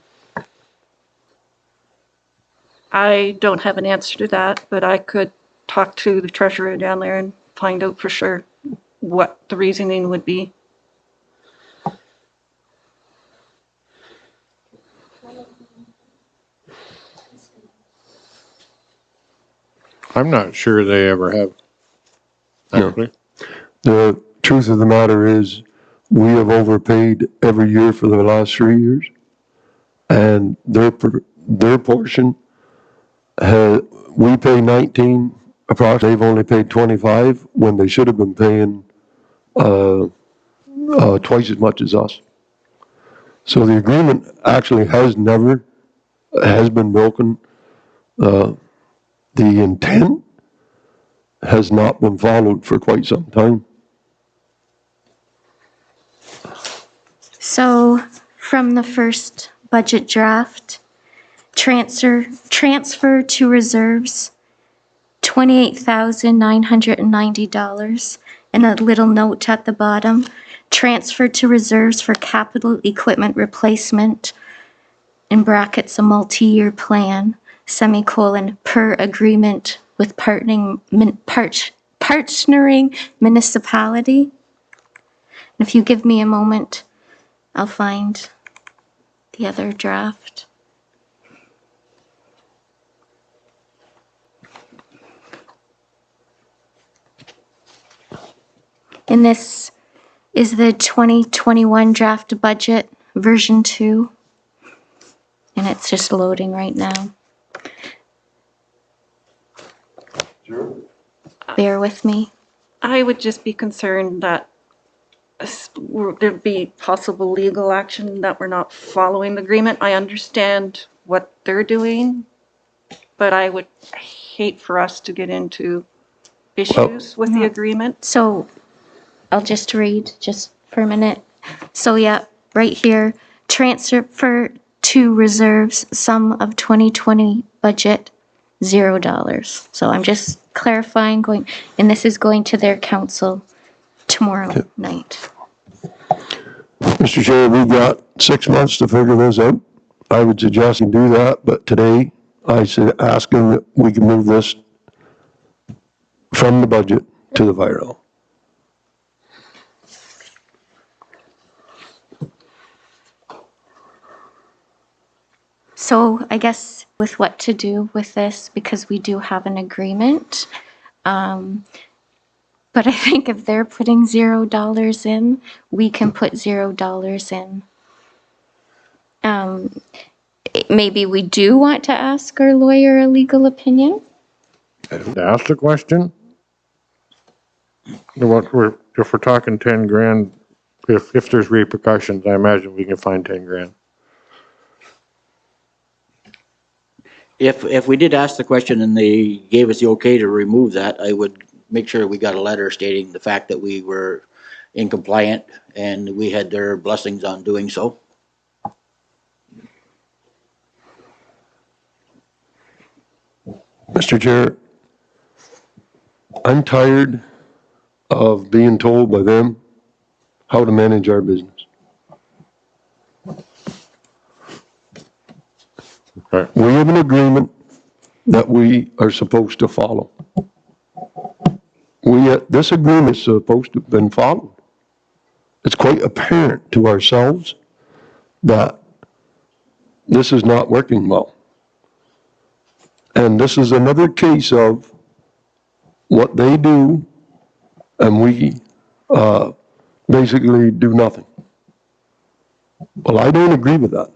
I don't have an answer to that, but I could talk to the treasurer down there and find out for sure what the reasoning would be. I'm not sure they ever have. Actually, The truth of the matter is, we have overpaid every year for the last 3 years. And their portion, we pay 19, approximately, they've only paid 25, when they should have been paying, twice as much as us. So the agreement actually has been broken. The intent has not been followed for quite some time. So from the first budget draft, transfer to reserves, $28,990, and a little note at the bottom, transfer to reserves for capital equipment replacement, in brackets, a multi-year plan, semicolon, per agreement with partnering municipality. And if you give me a moment, I'll find the other draft. And this is the 2021 draft budget, version 2. And it's just loading right now. Bear with me. I would just be concerned that there'd be possible legal action that we're not following the agreement. I understand what they're doing, but I would hate for us to get into issues with the agreement. So I'll just read just for a minute. So yeah, right here, transfer to reserves, sum of 2020 budget, $0. So I'm just clarifying, and this is going to their council tomorrow night. Mr. Chair, we've got 6 months to figure this out. I would suggest you do that, but today I said, ask them that we can move this from the budget to the fire hall. So I guess with what to do with this, because we do have an agreement. But I think if they're putting $0 in, we can put $0 in. Maybe we do want to ask our lawyer a legal opinion. ask the question. If we're talking 10 grand, if there's repercussions, I imagine we can find 10 grand. If we did ask the question and they gave us the okay to remove that, I would make sure we got a letter stating the fact that we were in compliant and we had their blessings on doing so. Mr. Chair, I'm tired of being told by them how to manage our business. Okay. We have an agreement that we are supposed to follow. This agreement is supposed to have been followed. It's quite apparent to ourselves that this is not working well. And this is another case of what they do and we basically do nothing. Well, I don't agree with that.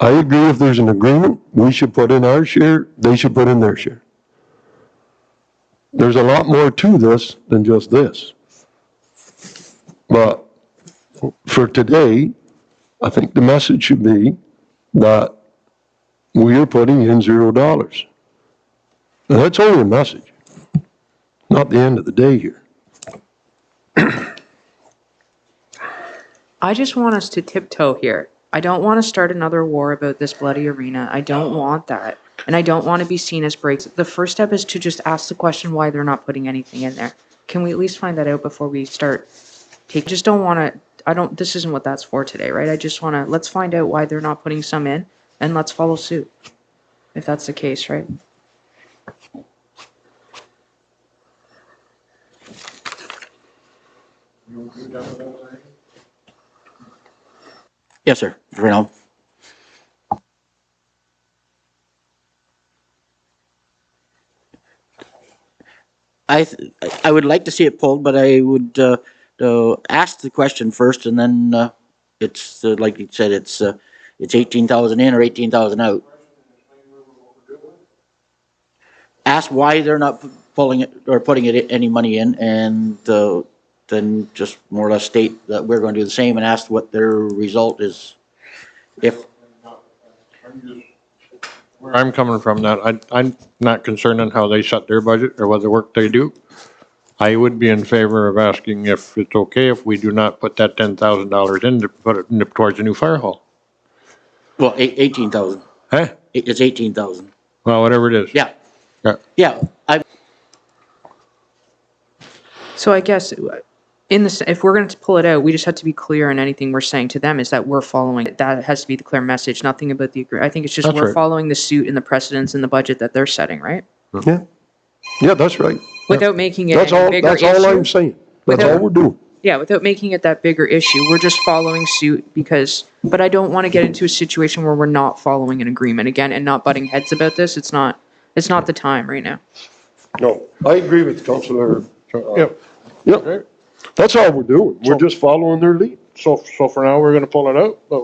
I agree if there's an agreement, we should put in our share, they should put in their share. There's a lot more to this than just this. But for today, I think the message should be that we are putting in $0. And that's only a message, not the end of the day here. I just want us to tiptoe here. I don't want to start another war about this bloody arena. I don't want that. And I don't want to be seen as breaks. The first step is to just ask the question why they're not putting anything in there. Can we at least find that out before we start taking? Just don't want to, this isn't what that's for today, right? I just want to, let's find out why they're not putting some in and let's follow suit. If that's the case, right? Yes, sir, for now. I would like to see it pulled, but I would ask the question first, and then it's like you said, it's 18,000 in or 18,000 out. Ask why they're not pulling it or putting it any money in, and then just more or less state that we're going to do the same, and ask what their result is. If Where I'm coming from, that I'm not concerned on how they set their budget or what the work they do. I would be in favor of asking if it's okay if we do not put that $10,000 in to put it towards a new fire hall. well, 18,000. Huh? It's 18,000. Well, whatever it is. Yeah, Yeah. yeah. So I guess if we're going to pull it out, we just have to be clear in anything we're saying to them is that we're following it. That has to be the clear message, nothing about the agreement. I think it's just That's we're right. following the suit and the precedents and the budget that they're setting, right? Yeah, yeah, that's right. Without making it That's any all, bigger that's issue. all I'm saying. That's all we're doing. Yeah, without making it that bigger issue. We're just following suit but I don't want to get into a situation where we're not following an agreement again and not butting heads about this. It's not the time right now. No, I agree with Councillor. Yep. Yep, that's all we're doing. We're just following their lead. So for now, we're gonna pull it out, but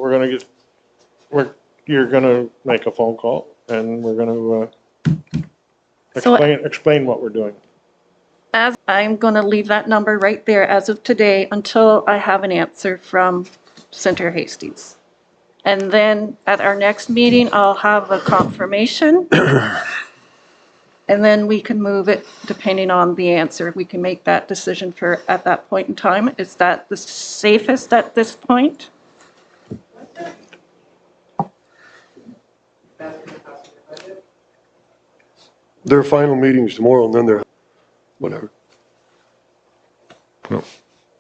you're gonna make a phone call and we're gonna So- explain what we're doing. As I'm going to leave that number right there as of today until I have an answer from Senator Hastings. And then at our next meeting, I'll have a confirmation. And then we can move it depending on the answer. We can make that decision at that point in time. Is that the safest at this point? Their final meeting's tomorrow and then they're, whatever. No.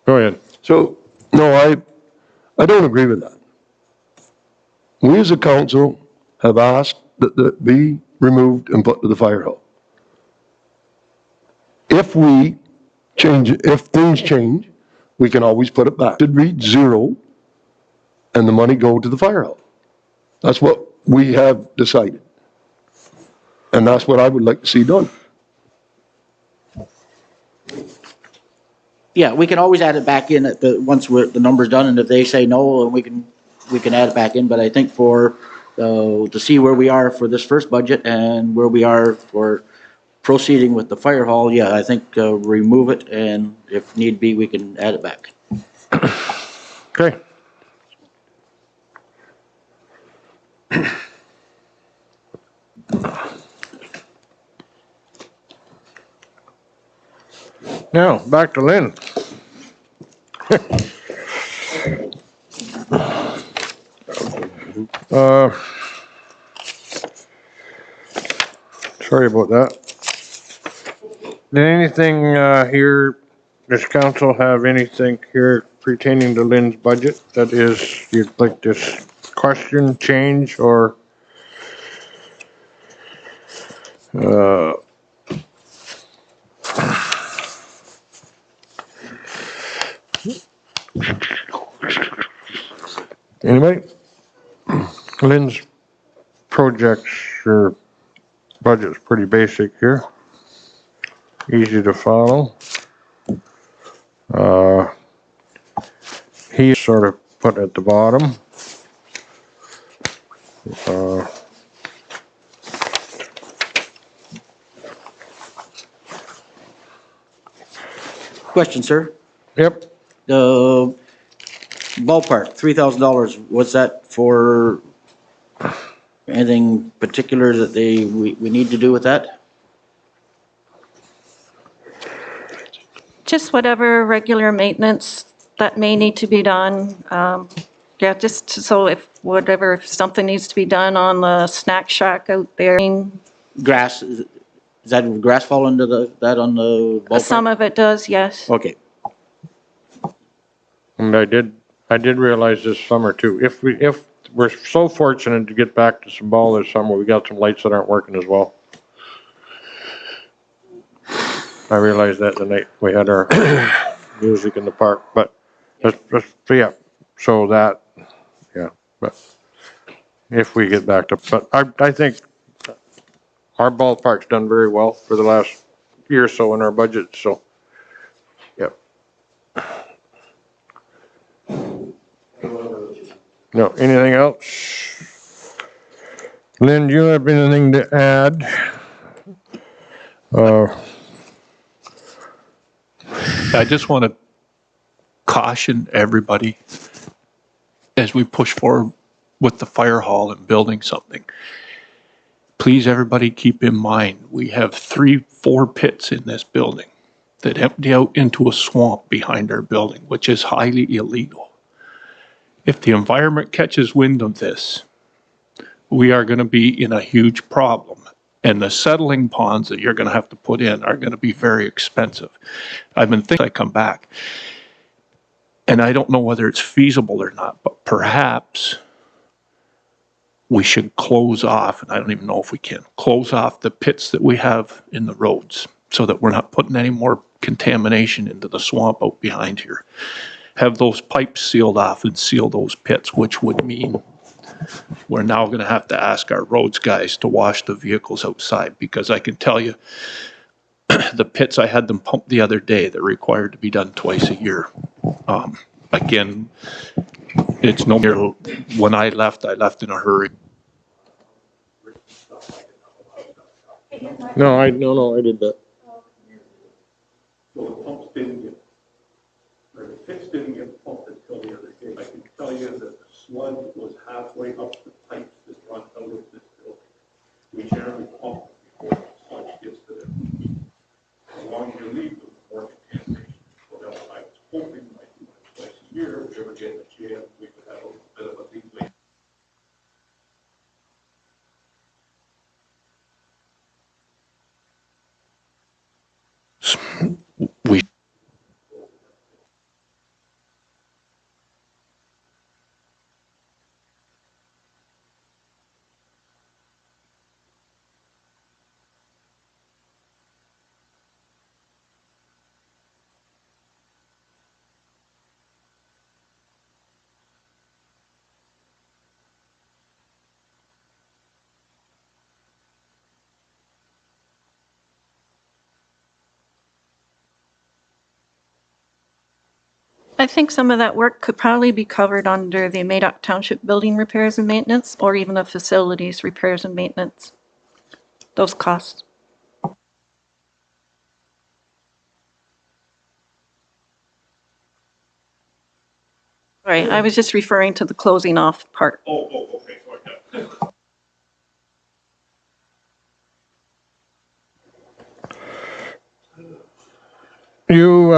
Go ahead. So, no, I don't agree with that. We as a council have asked that that be removed and put to the fire hall. If we change, if things change, we can always put it back. It should read 0 and the money go to the fire hall. That's what we have decided. And that's what I would like to see done. Yeah, we can always add it back in once the number's done, and if they say no, we can add it back in, but I think to see where we are for this first budget and where we are for proceeding with the fire hall, yeah, I think remove it, and if need be, we can add it back. Okay. Now, back to Lynn. Sorry about that. Did anything here, does council have anything here pertaining to Lynn's budget that is, you'd like to question, change, or Uh, Anybody? Lynn's projects or budget's pretty basic here. Easy to follow. He's sort of put at the bottom. Question, sir. Yep, The ballpark, $3,000, what's that for? Anything particular that we need to do with that? Just whatever regular maintenance that may need to be done. Yeah, just so if something needs to be done on the snack shack out there. Grass, is that grass fall into that on the ballpark? Some of it does, yes. Okay, and I did realize this summer too, if we're so fortunate to get back to some ball this summer, we got some lights that aren't working as well. I realized that the night we had our music in the park, but yeah, so that, yeah, but if we get back to, but I think our ballpark's done very well for the last year or so in our budget, so, yep. No, anything else? Lynn, do you have anything to add? I just want to caution everybody as we push forward with the fire hall and building something. Please, everybody, keep in mind, we have 3-4 pits in this building that empty out into a swamp behind our building, which is highly illegal. If the environment catches wind of this, we are going to be in a huge problem. And the settling ponds that you're going to have to put in are going to be very expensive. I've been thinking I come back, and I don't know whether it's feasible or not, but perhaps we should close off, and I don't even know if we can, close off the pits that we have in the roads so that we're not putting any more contamination into the swamp out behind here. Have those pipes sealed off and seal those pits, which would mean we're now going to have to ask our roads guys to wash the vehicles outside, because I can tell you the pits I had them pump the other day, they're required to be done twice a year. Again, it's no mere, when I left in a hurry. No, I did that. So the pumps didn't get, or the pits didn't get pumped until the other day. I can tell you that the sludge was halfway up the pipes that run out of this building. We generally pump before the sludge gets to them. The longer you leave them, the more contamination. So that's why I was hoping like twice a year, if we ever get in a jam, we could have a little bit of a leeway. We I think some of that work could probably be covered under the Madoc Township building repairs and maintenance, or even the facilities repairs and maintenance. Those costs. Right, I was just referring to the closing off part. okay, sorry. You,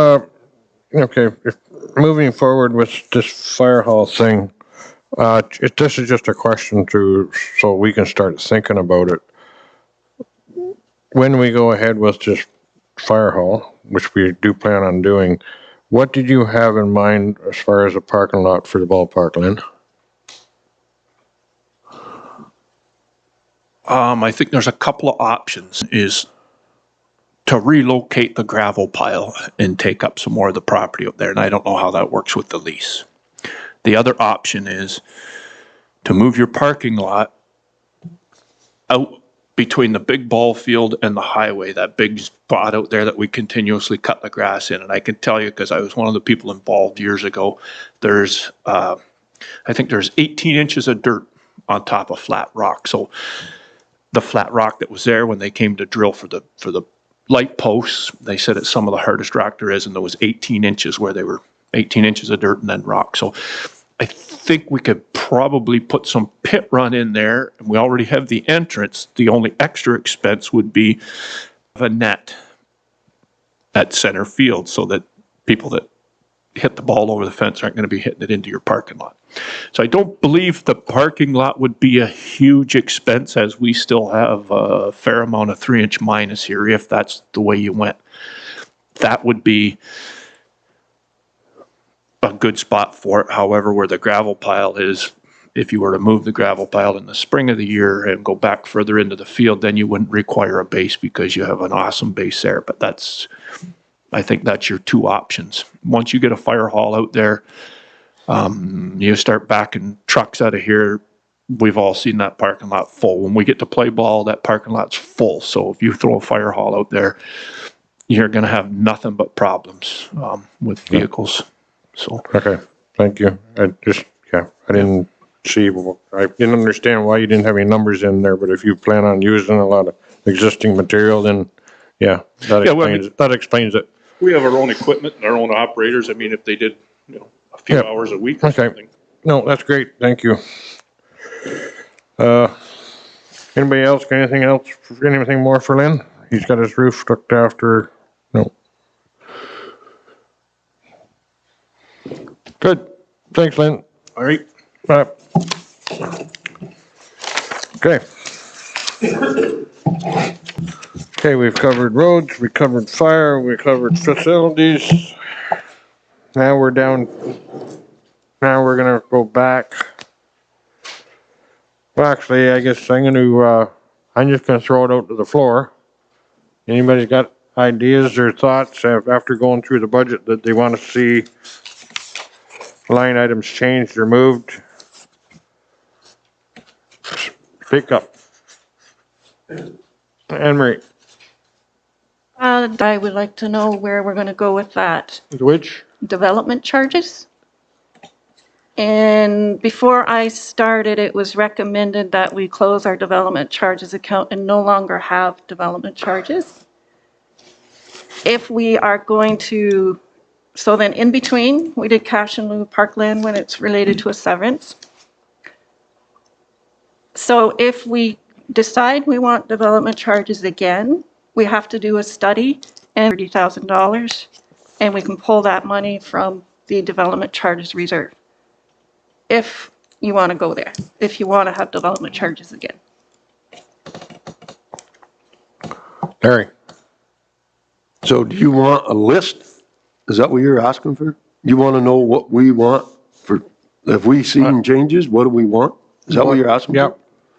okay, if moving forward with this fire hall thing, this is just a question so we can start thinking about it. When we go ahead with this fire hall, which we do plan on doing, what did you have in mind as far as a parking lot for the ballpark, Lynn? I think there's a couple of options, is to relocate the gravel pile and take up some more of the property up there, and I don't know how that works with the lease. The other option is to move your parking lot out between the big ball field and the highway, that big spot out there that we continuously cut the grass in. And I can tell you, because I was one of the people involved years ago, there's, I think there's 18 inches of dirt on top of flat rock. So the flat rock that was there when they came to drill for the light posts, they said it's some of the hardest rock there is, and there was 18 inches where they were 18 inches of dirt and then rock. So I think we could probably put some pit run in there, and we already have the entrance. The only extra expense would be a net at center field so that people that hit the ball over the fence aren't going to be hitting it into your parking lot. So I don't believe the parking lot would be a huge expense, as we still have a fair amount of 3-inch minus here if that's the way you went. That would be a good spot for it. However, where the gravel pile is, if you were to move the gravel pile in the spring of the year and go back further into the field, then you wouldn't require a base because you have an awesome base there. But I think that's your two options. Once you get a fire hall out there, you start backing trucks out of here. We've all seen that parking lot full. When we get to play ball, that parking lot's full. So if you throw a fire hall out there, you're going to have nothing but problems with vehicles. So Okay, thank you. I didn't I didn't understand why you didn't have any numbers in there, but if you plan on using a lot of existing material, then that explains it. We have our own equipment and our own operators. I mean, if they did, a few hours a week or something. No, that's great, thank you. Anybody else got anything more for Lynn? He's got his roof looked after. No. Good, thanks, Lynn. All right. Okay. Okay, we've covered roads, we covered fire, we covered facilities. Now we're gonna go back. Well, actually, I guess I'm just gonna throw it out to the floor. Anybody got ideas or thoughts after going through the budget that they want to see line items changed or moved? Speak up. Anne Marie. I would like to know where we're going to go with that. Which? Development charges. And before I started, it was recommended that we close our development charges account and no longer have development charges. If we are going to, so then in between, we did cash in lieu of parkland when it's related to a severance. So if we decide we want development charges again, we have to do a study and $30,000, and we can pull that money from the development charges reserve. If you want to go there, if you want to have development charges again. Larry. So do you want a list? Is that what you're asking for? You want to know what we want for, if we see changes, what do we want? Is that what you're asking for? Yep.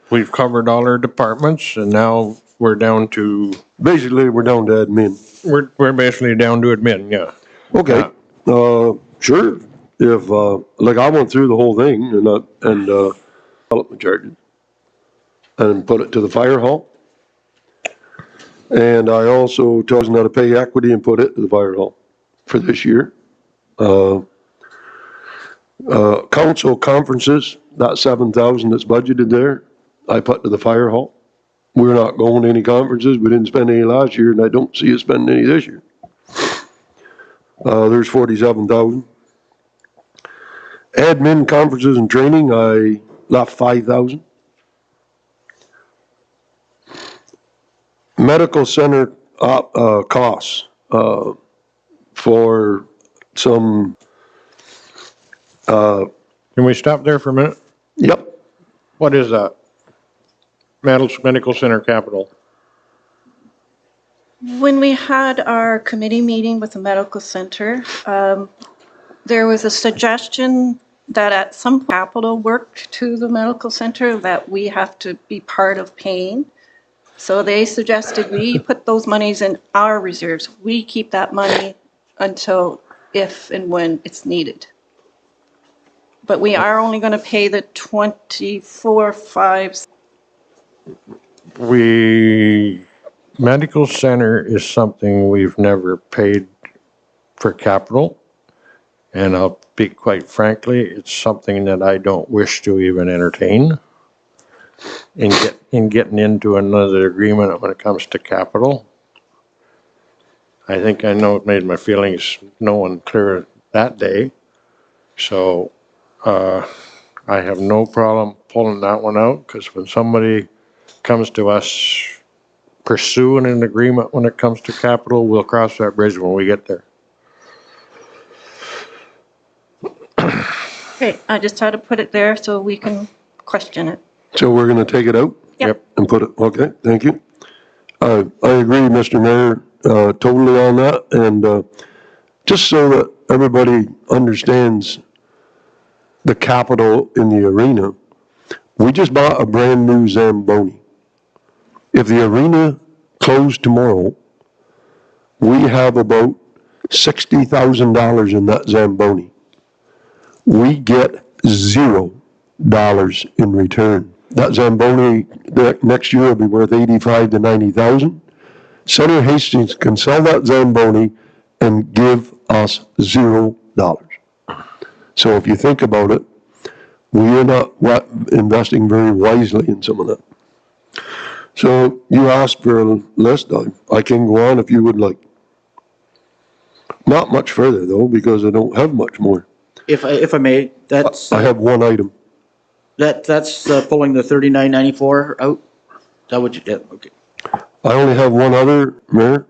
We've covered all our departments and now we're down to. Basically, we're down to admin. We're basically down to admin, yeah. Okay, sure. If, like I went through the whole thing and development charges and put it to the fire hall. And I also told them how to pay equity and put it to the fire hall for this year. Council conferences, that 7,000 that's budgeted there, I put to the fire hall. We're not going to any conferences. We didn't spend any last year, and I don't see us spending any this year. There's 47,000. Admin, conferences, and training, I left 5,000. Medical center costs for some. Can we stop there for a minute? Yep. What is that? Medical Center Capital. When we had our committee meeting with the medical center, there was a suggestion that at some capital work to the medical center that we have to be part of paying. So they suggested we put those monies in our reserves. We keep that money until if and when it's needed. But we are only going to pay the 24,500. Medical center is something we've never paid for capital. And I'll speak quite frankly, it's something that I don't wish to even entertain in getting into another agreement when it comes to capital. I think I know it made my feelings known clear that day. So I have no problem pulling that one out, because when somebody comes to us pursuing an agreement when it comes to capital, we'll cross that bridge when we get there. Okay, I just had to put it there so we can question it. So we're going to take it out? Yep. And put it, okay, thank you. I agree, Mr. Mayor, totally on that. And just so that everybody understands the capital in the arena, we just bought a brand new Zamboni. If the arena closed tomorrow, we have about $60,000 in that Zamboni. We get $0 in return. That Zamboni next year will be worth 85 to 90,000. Senator Hastings can sell that Zamboni and give us $0. So if you think about it, we are not investing very wisely in some of that. So you asked for a list. I can go on if you would like. Not much further though, because I don't have much more. If I may, that's. I have one item. That's pulling the 3994 out? Is that what you did? Okay. I only have one other, Mayor.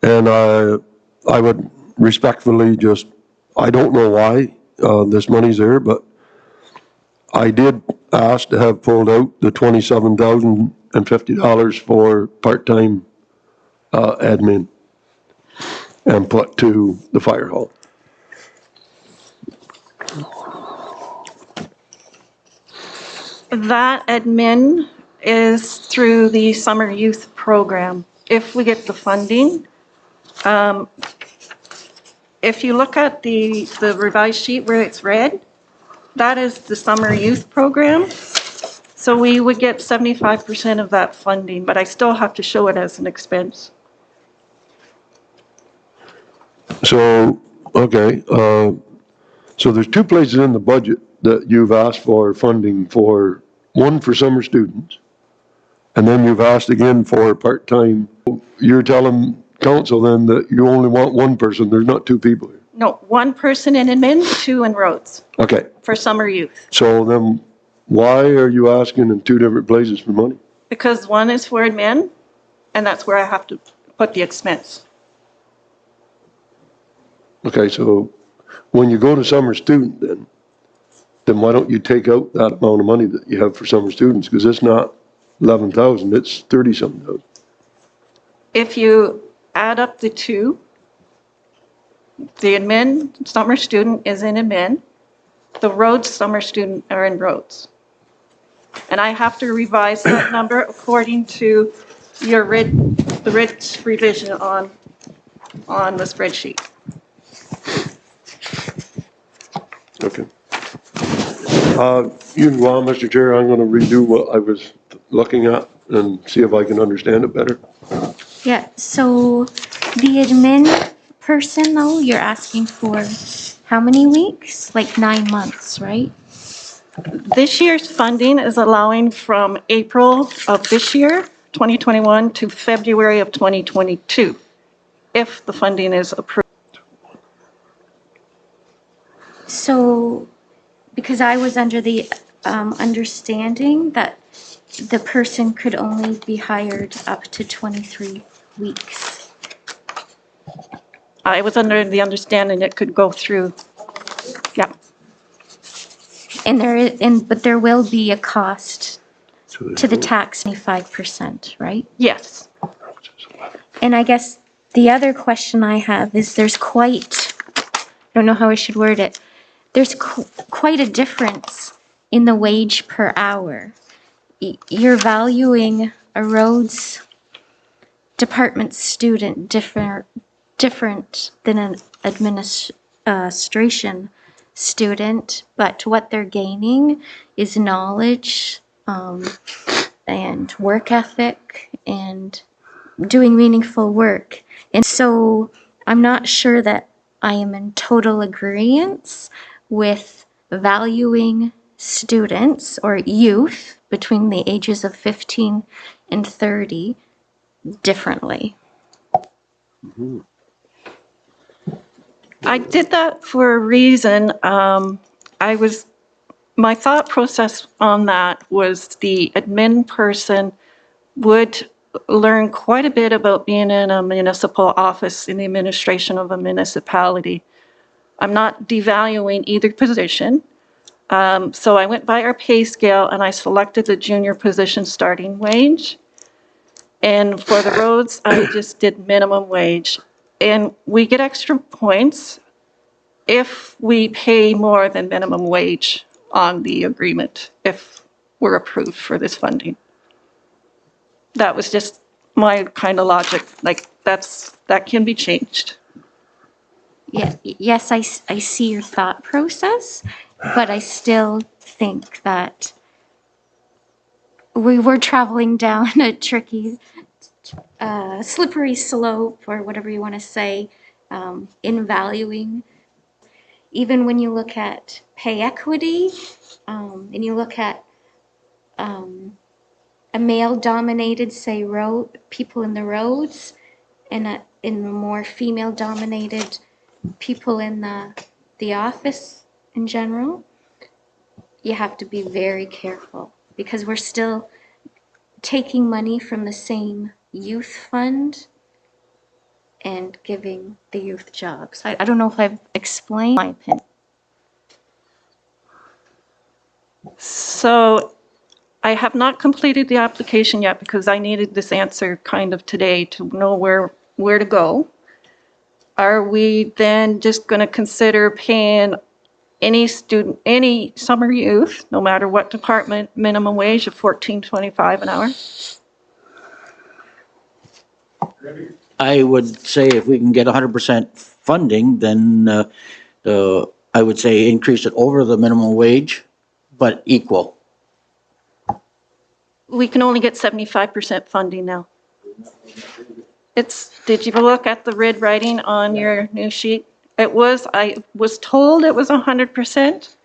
And I would respectfully just, I don't know why this money's there, but I did ask to have pulled out the $27,050 for part-time admin and put to the fire hall. That admin is through the summer youth program. If we get the funding, if you look at the revised sheet where it's red, that is the summer youth program. So we would get 75% of that funding, but I still have to show it as an expense. So, okay, so there's two places in the budget that you've asked for funding for, one for summer students, and then you've asked again for part-time. You're telling council then that you only want one person, there's not two people here. No, one person in admin, two in roads Okay, for summer youth. so then why are you asking in two different places for money? Because one is for admin, and that's where I have to put the expense. Okay, so when you go to summer student then why don't you take out that amount of money that you have for summer students? Because it's not 11,000, it's 30-something thousand. If you add up the two, the admin summer student is in admin, the roads summer student are in roads. And I have to revise that number according to your the red revision on the spreadsheet. Okay. You can go on, Mr. Chair. I'm going to redo what I was looking at and see if I can understand it better. Yeah, so the admin person though, you're asking for how many weeks? Like 9 months, right? This year's funding is allowing from April of this year, 2021, to February of 2022, if the funding is approved. So, because I was under the understanding that the person could only be hired up to 23 weeks. I was under the understanding it could go through, yeah. But there will be a cost to the tax, 25%, right? Yes. And I guess the other question I have is there's quite, I don't know how I should word it, there's quite a difference in the wage per hour. You're valuing a roads department student different than an administration student, but what they're gaining is knowledge, and work ethic and doing meaningful work. And so I'm not sure that I am in total agreement with valuing students or youth between the ages of 15 and 30 differently. I did that for a reason. My thought process on that was the admin person would learn quite a bit about being in a municipal office in the administration of a municipality. I'm not devaluing either position. So I went by our pay scale and I selected the junior position starting wage. And for the roads, I just did minimum wage. And we get extra points if we pay more than minimum wage on the agreement, if we're approved for this funding. That was just my kind of logic, like that can be changed. Yeah, yes, I see your thought process, but I still think that we were traveling down a tricky, slippery slope, or whatever you want to say, in valuing. Even when you look at pay equity, and you look at a male-dominated, say, people in the roads, and in the more female-dominated people in the office in general, you have to be very careful because we're still taking money from the same youth fund and giving the youth jobs. I don't know if I've explained my opinion. So I have not completed the application yet because I needed this answer kind of today to know where to go. Are we then just going to consider paying any student, any summer youth, no matter what department, minimum wage of $14.25 an hour? I would say if we can get 100% funding, then I would say increase it over the minimum wage, but equal. We can only get 75% funding now. Did you look at the red writing on your new sheet? I was told it was 100%.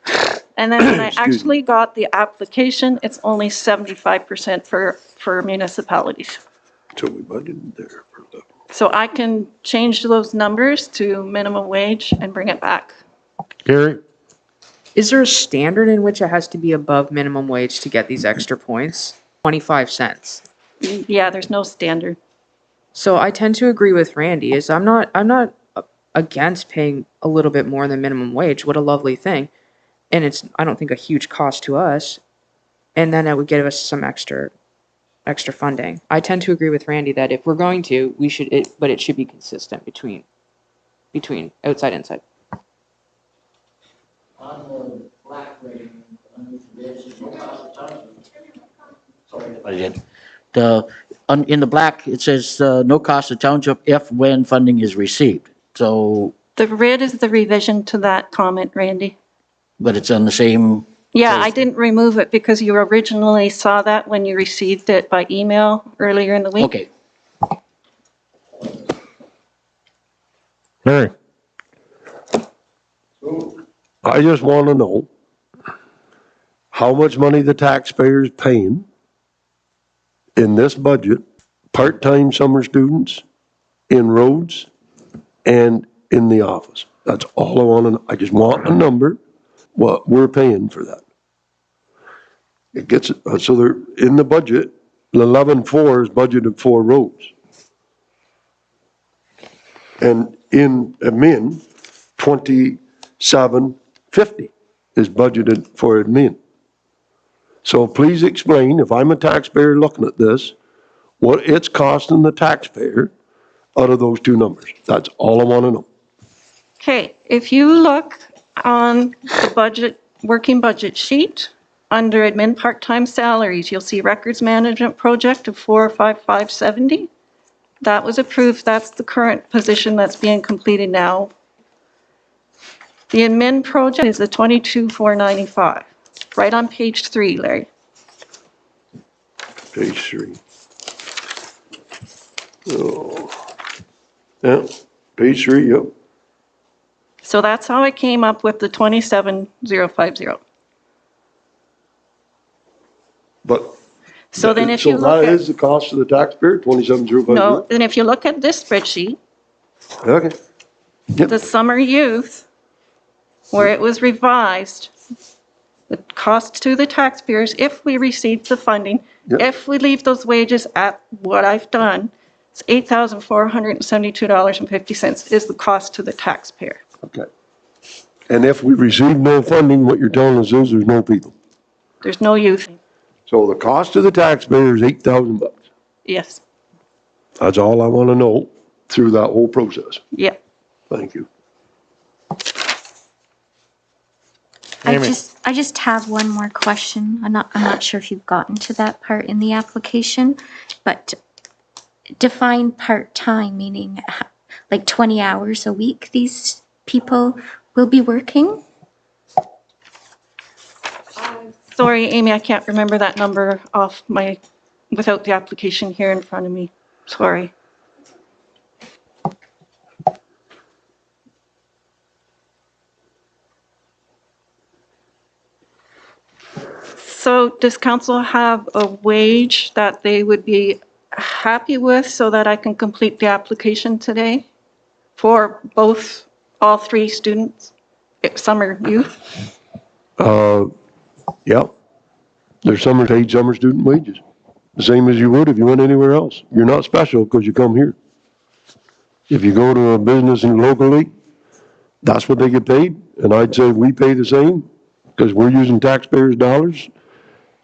And then when I actually got the application, it's only 75% for municipalities. So we budgeted there for the. So I can change those numbers to minimum wage and bring it back. Gary? Is there a standard in which it has to be above minimum wage to get these extra points? 25 cents. Yeah, there's no standard. So I tend to agree with Randy. I'm not against paying a little bit more than minimum wage. What a lovely thing. And it's, I don't think, a huge cost to us. And then it would give us some extra funding. I tend to agree with Randy that if we're going to, but it should be consistent between outside and inside. On the black rating, sorry, I did. In the black, it says no cost to township if when funding is received. So. The red is the revision to that comment, Randy. But it's on the same. Yeah, I didn't remove it because you originally saw that when you received it by email earlier in the week. Okay. Gary? I just want to know how much money the taxpayer's paying in this budget, part-time summer students, in roads, and in the office. That's all I want to know. I just want a number, what we're paying for that. It gets, so they're, in the budget, 11.4 is budgeted for roads. And in admin, 27.50 is budgeted for admin. So please explain, if I'm a taxpayer looking at this, what it's costing the taxpayer out of those two numbers. That's all I want to know. Okay, if you look, on the budget, working budget sheet, under admin part-time salaries, you'll see records management project of 45570. That was approved. That's the current position that's being completed now. The admin project is the 22,495, right on page 3, Larry. Page 3. Oh. Yeah, page 3, yep. So that's how I came up with the 27,050. But. So then if you So look that is at, the cost of the taxpayer, 27,050? no, then if you look at this spreadsheet, Okay. the summer youth, where it was revised, the cost to the taxpayers, if we receive the funding, Yep. if we leave those wages at what I've done, it's $8,472.50 is the cost to the taxpayer. Okay. And if we receive no funding, what you're telling us is there's no people. There's no youth. So the cost to the taxpayer is $8,000. Yes, That's all I want to know through that whole process. yeah. Thank you. Amy. I just have one more question. I'm not sure if you've gotten to that part in the application, but define part-time, meaning like 20 hours a week these people will be working? Sorry, Amy, I can't remember that number without the application here in front of me. Sorry. So does council have a wage that they would be happy with so that I can complete the application today for all 3 students, summer youth? Yeah. There's paid summer student wages, the same as you would if you went anywhere else. You're not special because you come here. If you go to a business locally, that's what they get paid. And I'd say we pay the same because we're using taxpayers' dollars.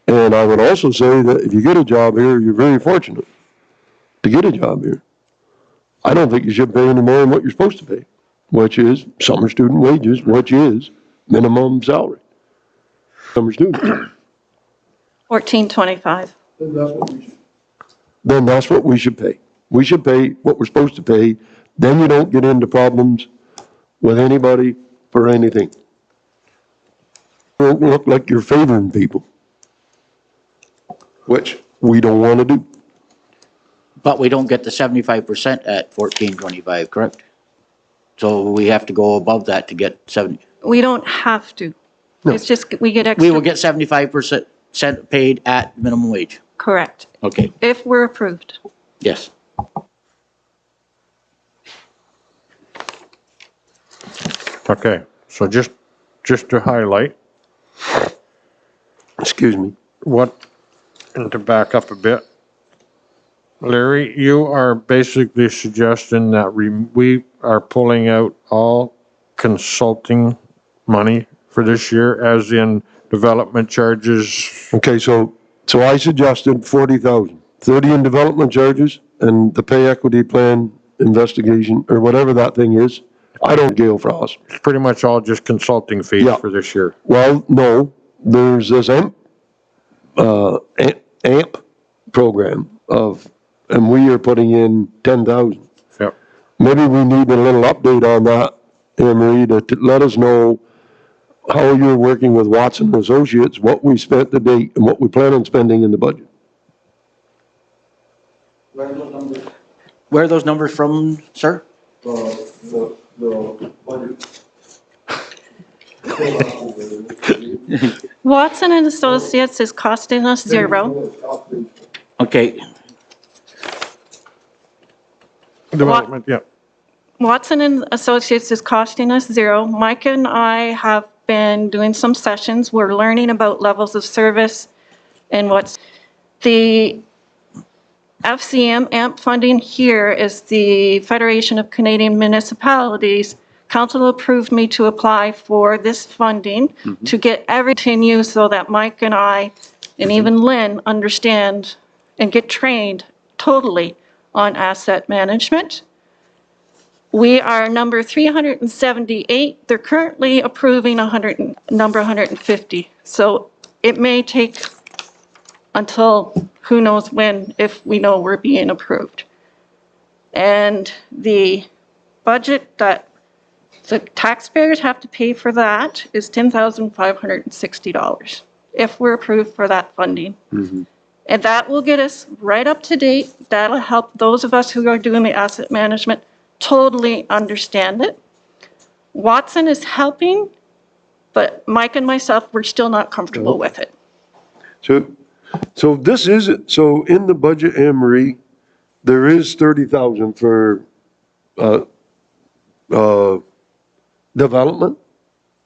And I would also say that if you get a job here, you're very fortunate to get a job here. I don't think you should pay any more than what you're supposed to pay, which is summer student wages, which is minimum salary. Summer students. $14.25. Then that's what we should pay. We should pay what we're supposed to pay. Then you don't get into problems with anybody for anything. You don't look like you're favoring people, which we don't want to do. But we don't get the 75% at 14.25, correct? So we have to go above that to get 70. We don't have to. It's just, we get extra. We will get 75% paid at minimum wage. Correct. Okay, If we're approved. yes. Okay, so just to highlight Excuse me. and to back up a bit, Larry, you are basically suggesting that we are pulling out all consulting money for this year, as in development charges. Okay, so I suggested 40,000, 30 in development charges and the pay equity plan investigation, or whatever that thing is. I don't Gale Frost. It's pretty much all just consulting fees Yeah. for this year. Well, no, there's this AMP program and we are putting in 10,000. Yep. Maybe we need a little update on that, Anne Marie, to let us know how you're working with Watson Associates, what we spent to date and what we plan on spending in the budget. Where are those numbers from, sir? Watson and Associates is costing us $0. Okay, Development, yeah. Watson and Associates is costing us $0. Mike and I have been doing some sessions. We're learning about levels of service and what's the FCM AMP funding here is the Federation of Canadian Municipalities. Council approved me to apply for this funding to get everything used so that Mike and I and even Lynn understand and get trained totally on asset management. We are number 378. They're currently approving number 150. So it may take until who knows when if we know we're being approved. And the budget that the taxpayers have to pay for that is $10,560 if we're approved for that funding. And that will get us right up to date. That'll help those of us who are doing the asset management totally understand it. Watson is helping, but Mike and myself, we're still not comfortable with it. So this is it. So in the budget, Anne Marie, there is 30,000 for, development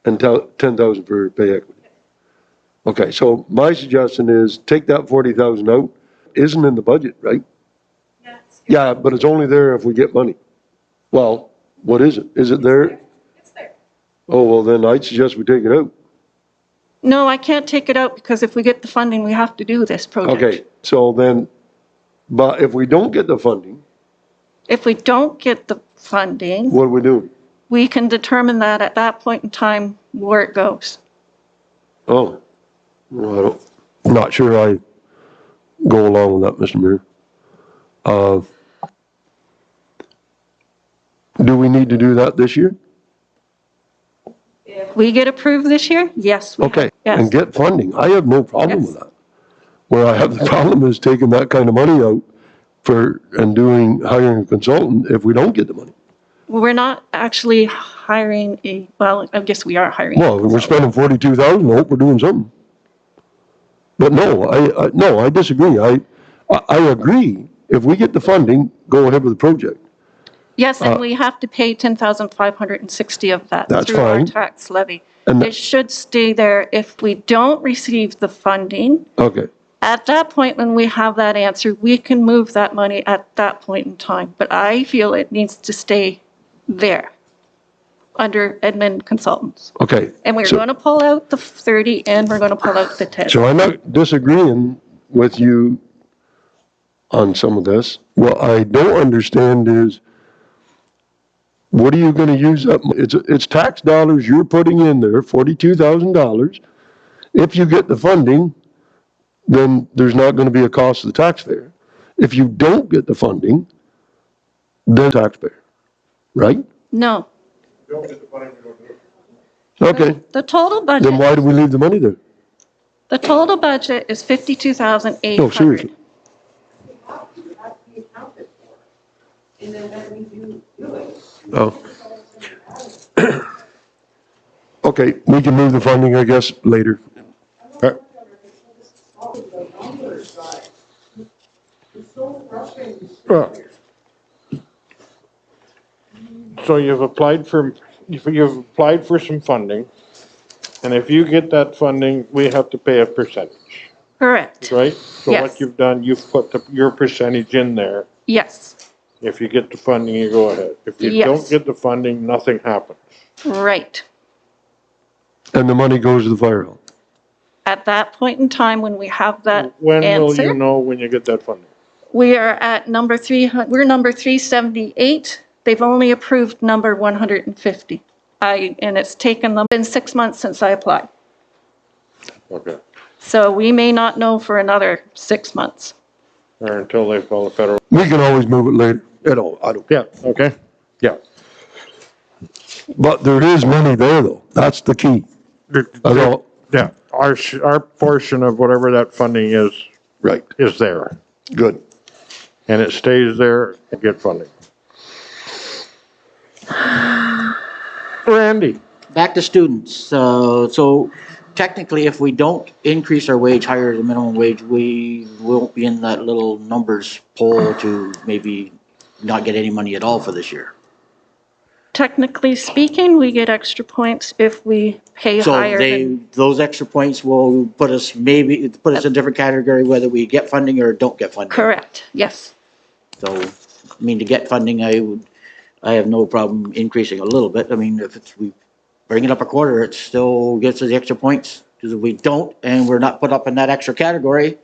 and 10,000 for pay equity. Okay, so my suggestion is take that 40,000 out. Isn't in the budget, right? Yes. Yeah, but it's only there if we get money. Well, what is it? Is it there? It's there. Oh, well, then I'd suggest we take it out. No, I can't take it out because if we get the funding, we have to do this project. Okay, so then, but if we don't get the funding, If we don't get the funding, what are we doing? we can determine that at that point in time where it goes. Oh, well, I'm not sure I go along with that, Mr. Mayor. Do we need to do that this year? If we get approved this year, yes. we have. Okay, Yes. and get funding. I have no problem with Yes. that. Where I have the problem is taking that kind of money out and hiring a consultant if we don't get the money. We're not actually hiring well, I guess we are hiring. Well, we're spending 42,000, I hope we're doing something. But no, I disagree. I agree, if we get the funding, go ahead with the project. Yes, and we have to pay 10,560 of that That's through our fine. tax levy. And It should stay there if we don't receive the funding. Okay, At that point, when we have that answer, we can move that money at that point in time. But I feel it needs to stay there under admin consultants. okay. And we're So- going to pull out the 30 and we're going to pull out the 10. So I'm not disagreeing with you on some of this. What I don't understand is, what are you gonna use that, it's tax dollars you're putting in there, $42,000. If you get the funding, then there's not gonna be a cost to the taxpayer. If you don't get the funding, then taxpayer, right? No. Okay, The total then budget, why do we leave the money there? the total budget is 52,800. No, seriously. Oh. Okay, we can move the funding, I guess, later. So you've applied for some funding, and if you get that funding, we have to pay a percentage, Correct. right? So Yes. what you've done, you've put your percentage in there. Yes, If you get the funding, you go ahead. If you Yes. don't get the funding, nothing happens. right. And the money goes to the fire hall. At that point in time, when we have that When will you answer, know when you get that funding? we are at we're number 378. They've only approved number 150. And it's taken them, been 6 months since I applied. Okay. So we may not know for another 6 months. Or until they file a federal. We can always move it later. I don't. Yeah, okay, yeah. But there is money there, though. That's the key. I don't- Yeah, our portion of whatever that funding Right, is there, good. and it stays there to get funding. Randy? Back to students. So technically, if we don't increase our wage higher than minimum wage, we won't be in that little numbers poll to maybe not get any money at all for this year. Technically speaking, we get extra points if we pay So higher than, those extra points will put us in a different category whether we get funding or don't get funding. correct, yes. So, I mean, to get funding, I have no problem increasing a little bit. I mean, if we bring it up a quarter, it still gets us the extra points. Because if we don't, and we're not put up in that extra category,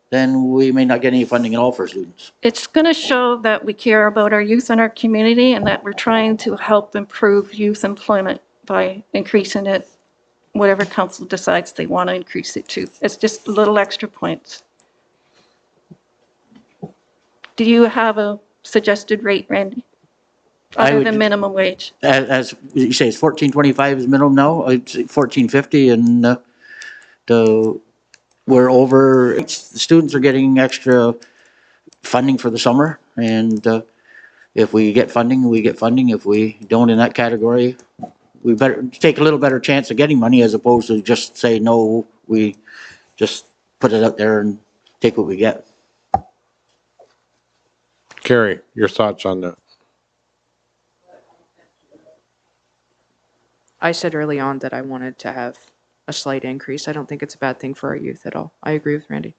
then we may not get any funding at all for students. It's going to show that we care about our youth and our community and that we're trying to help improve youth employment by increasing it, whatever council decides they want to increase it to. It's just little extra points. Do you have a suggested rate, Randy? Other than minimum wage? As you say, it's 14.25 is minimum now, it's 14.50, and we're over, the students are getting extra funding for the summer, and if we get funding, we get funding. If we don't in that category, we better take a little better chance of getting money as opposed to just say, no, we just put it out there and take what we get. Carrie, your thoughts on that? I said early on that I wanted to have a slight increase. I don't think it's a bad thing for our youth at all. I agree with Randy.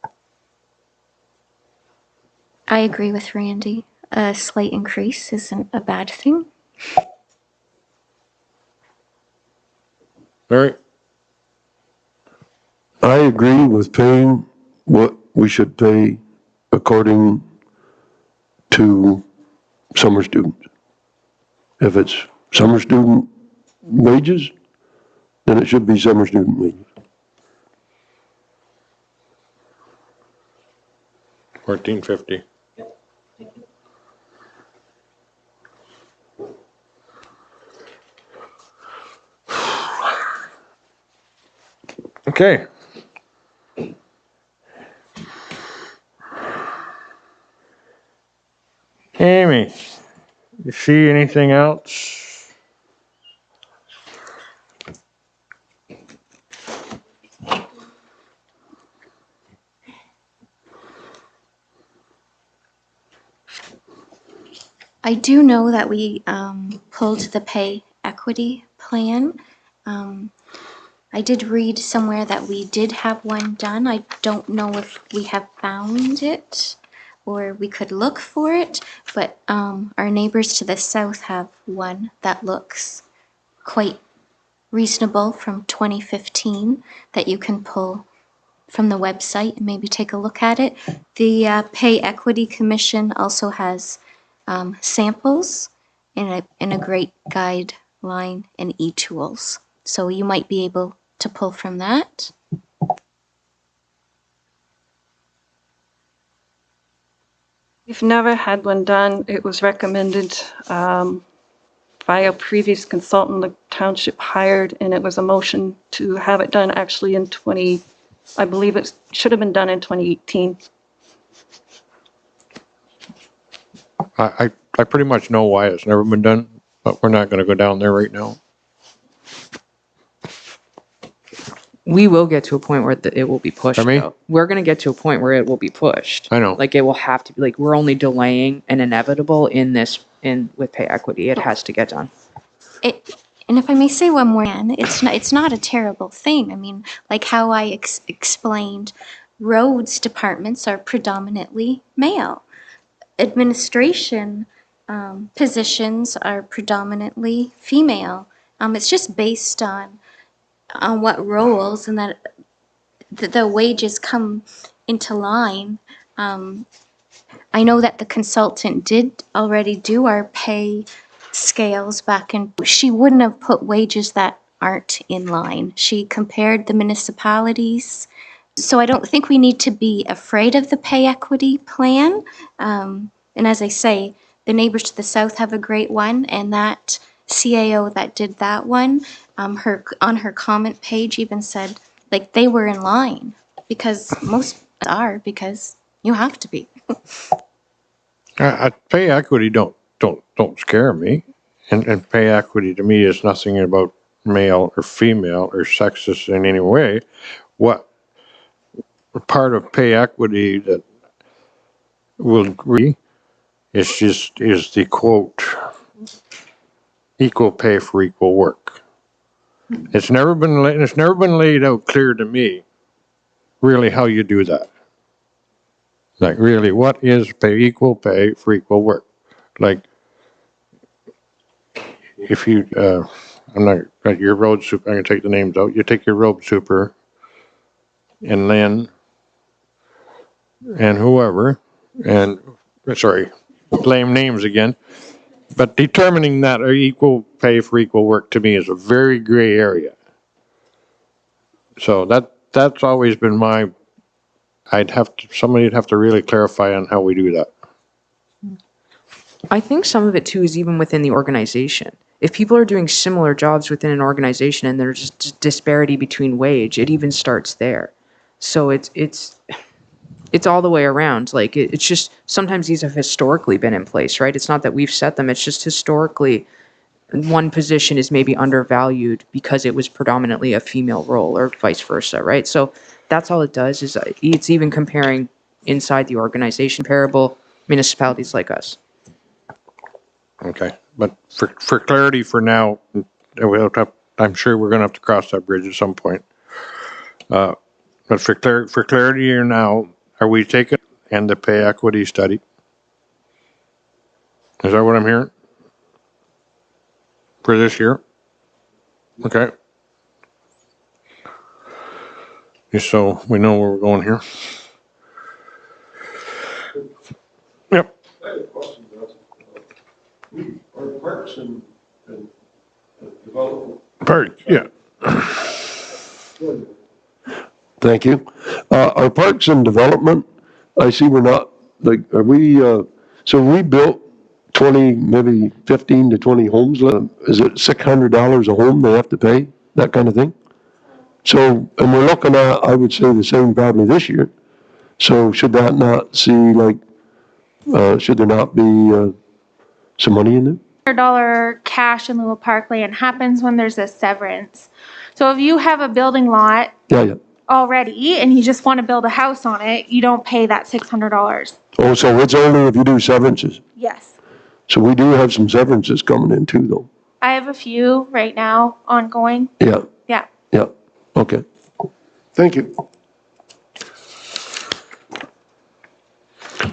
I agree with Randy. A slight increase isn't a bad thing. Larry? I agree with paying what we should pay according to summer students. If it's summer student wages, then it should be summer student wages. 14.50. Okay. Amy, you see anything else? I do know that we pulled the pay equity plan. I did read somewhere that we did have one done. I don't know if we have found it or we could look for it, but our neighbors to the south have one that looks quite reasonable from 2015 that you can pull from the website and maybe take a look at it. The Pay Equity Commission also has samples in a great guideline and e-tools. So you might be able to pull from that. We've never had one done. It was recommended by a previous consultant the township hired, and it was a motion to have it done actually in I believe it should have been done in 2018. I pretty much know why it's never been done, but we're not going to go down there right now. We will get to a point where it will be pushed. Pardon me? Though. We're going to get to a point where it will be pushed. I know. Like it will have to be. Like we're only delaying an inevitable with pay equity. It has to get done. And if I may say one more, it's not a terrible thing. I mean, like how I explained, roads departments are predominantly male. Administration positions are predominantly female. It's just based on what roles and that the wages come into line. I know that the consultant did already do our pay scales back in, she wouldn't have put wages that aren't in line. She compared the municipalities. So I don't think we need to be afraid of the pay equity plan. And as I say, the neighbors to the south have a great one, and that CAO that did that one, on her comment page even said like they were in line, because most are, because you have to be. Pay equity don't scare me, and pay equity to me is nothing about male or female or sexist in any way. What part of pay equity that will agree is the quote, equal pay for equal work. It's never been laid out clear to me really how you do that. Like really, what is equal pay for equal work? Like if you, I'm not, your road super, I'm gonna take the names out. You take your road super and then and whoever, and, sorry, lame names again, but determining that equal pay for equal work to me is a very gray area. So that's always been my, somebody'd have to really clarify on how we do that. I think some of it too is even within the organization. If people are doing similar jobs within an organization and there's just disparity between wage, it even starts there. So it's all the way around. Like it's just sometimes these have historically been in place, right? It's not that we've set them. It's just historically one position is maybe undervalued because it was predominantly a female role or vice versa, right? So that's all it does is it's even comparing inside the organization, comparable municipalities like us. Okay, but for clarity for now, I'm sure we're gonna have to cross that bridge at some point. But for clarity here now, are we taking and the pay equity study? Is that what I'm hearing? For this year? Okay. Just so we know where we're going here. Yep. I have a question, our parks and development. Park, yeah. Thank you. Our parks and development, I see we're not, like, are we, so we built 20, maybe 15 to 20 homes. Is it $600 a home they have to pay? That kind of thing? So, and we're looking at, I would say the same probably this year. So should that not see like, should there not be some money in there? $100 cash in lieu of parkland happens when there's a severance. So if you have a building lot Yeah. already and you just want to build a house on it, you don't pay that $600. Oh, so it's only if you do severances. Yes. So we do have some severances coming in too, though. I have a few right now ongoing. Yeah, Yeah. okay. Thank you.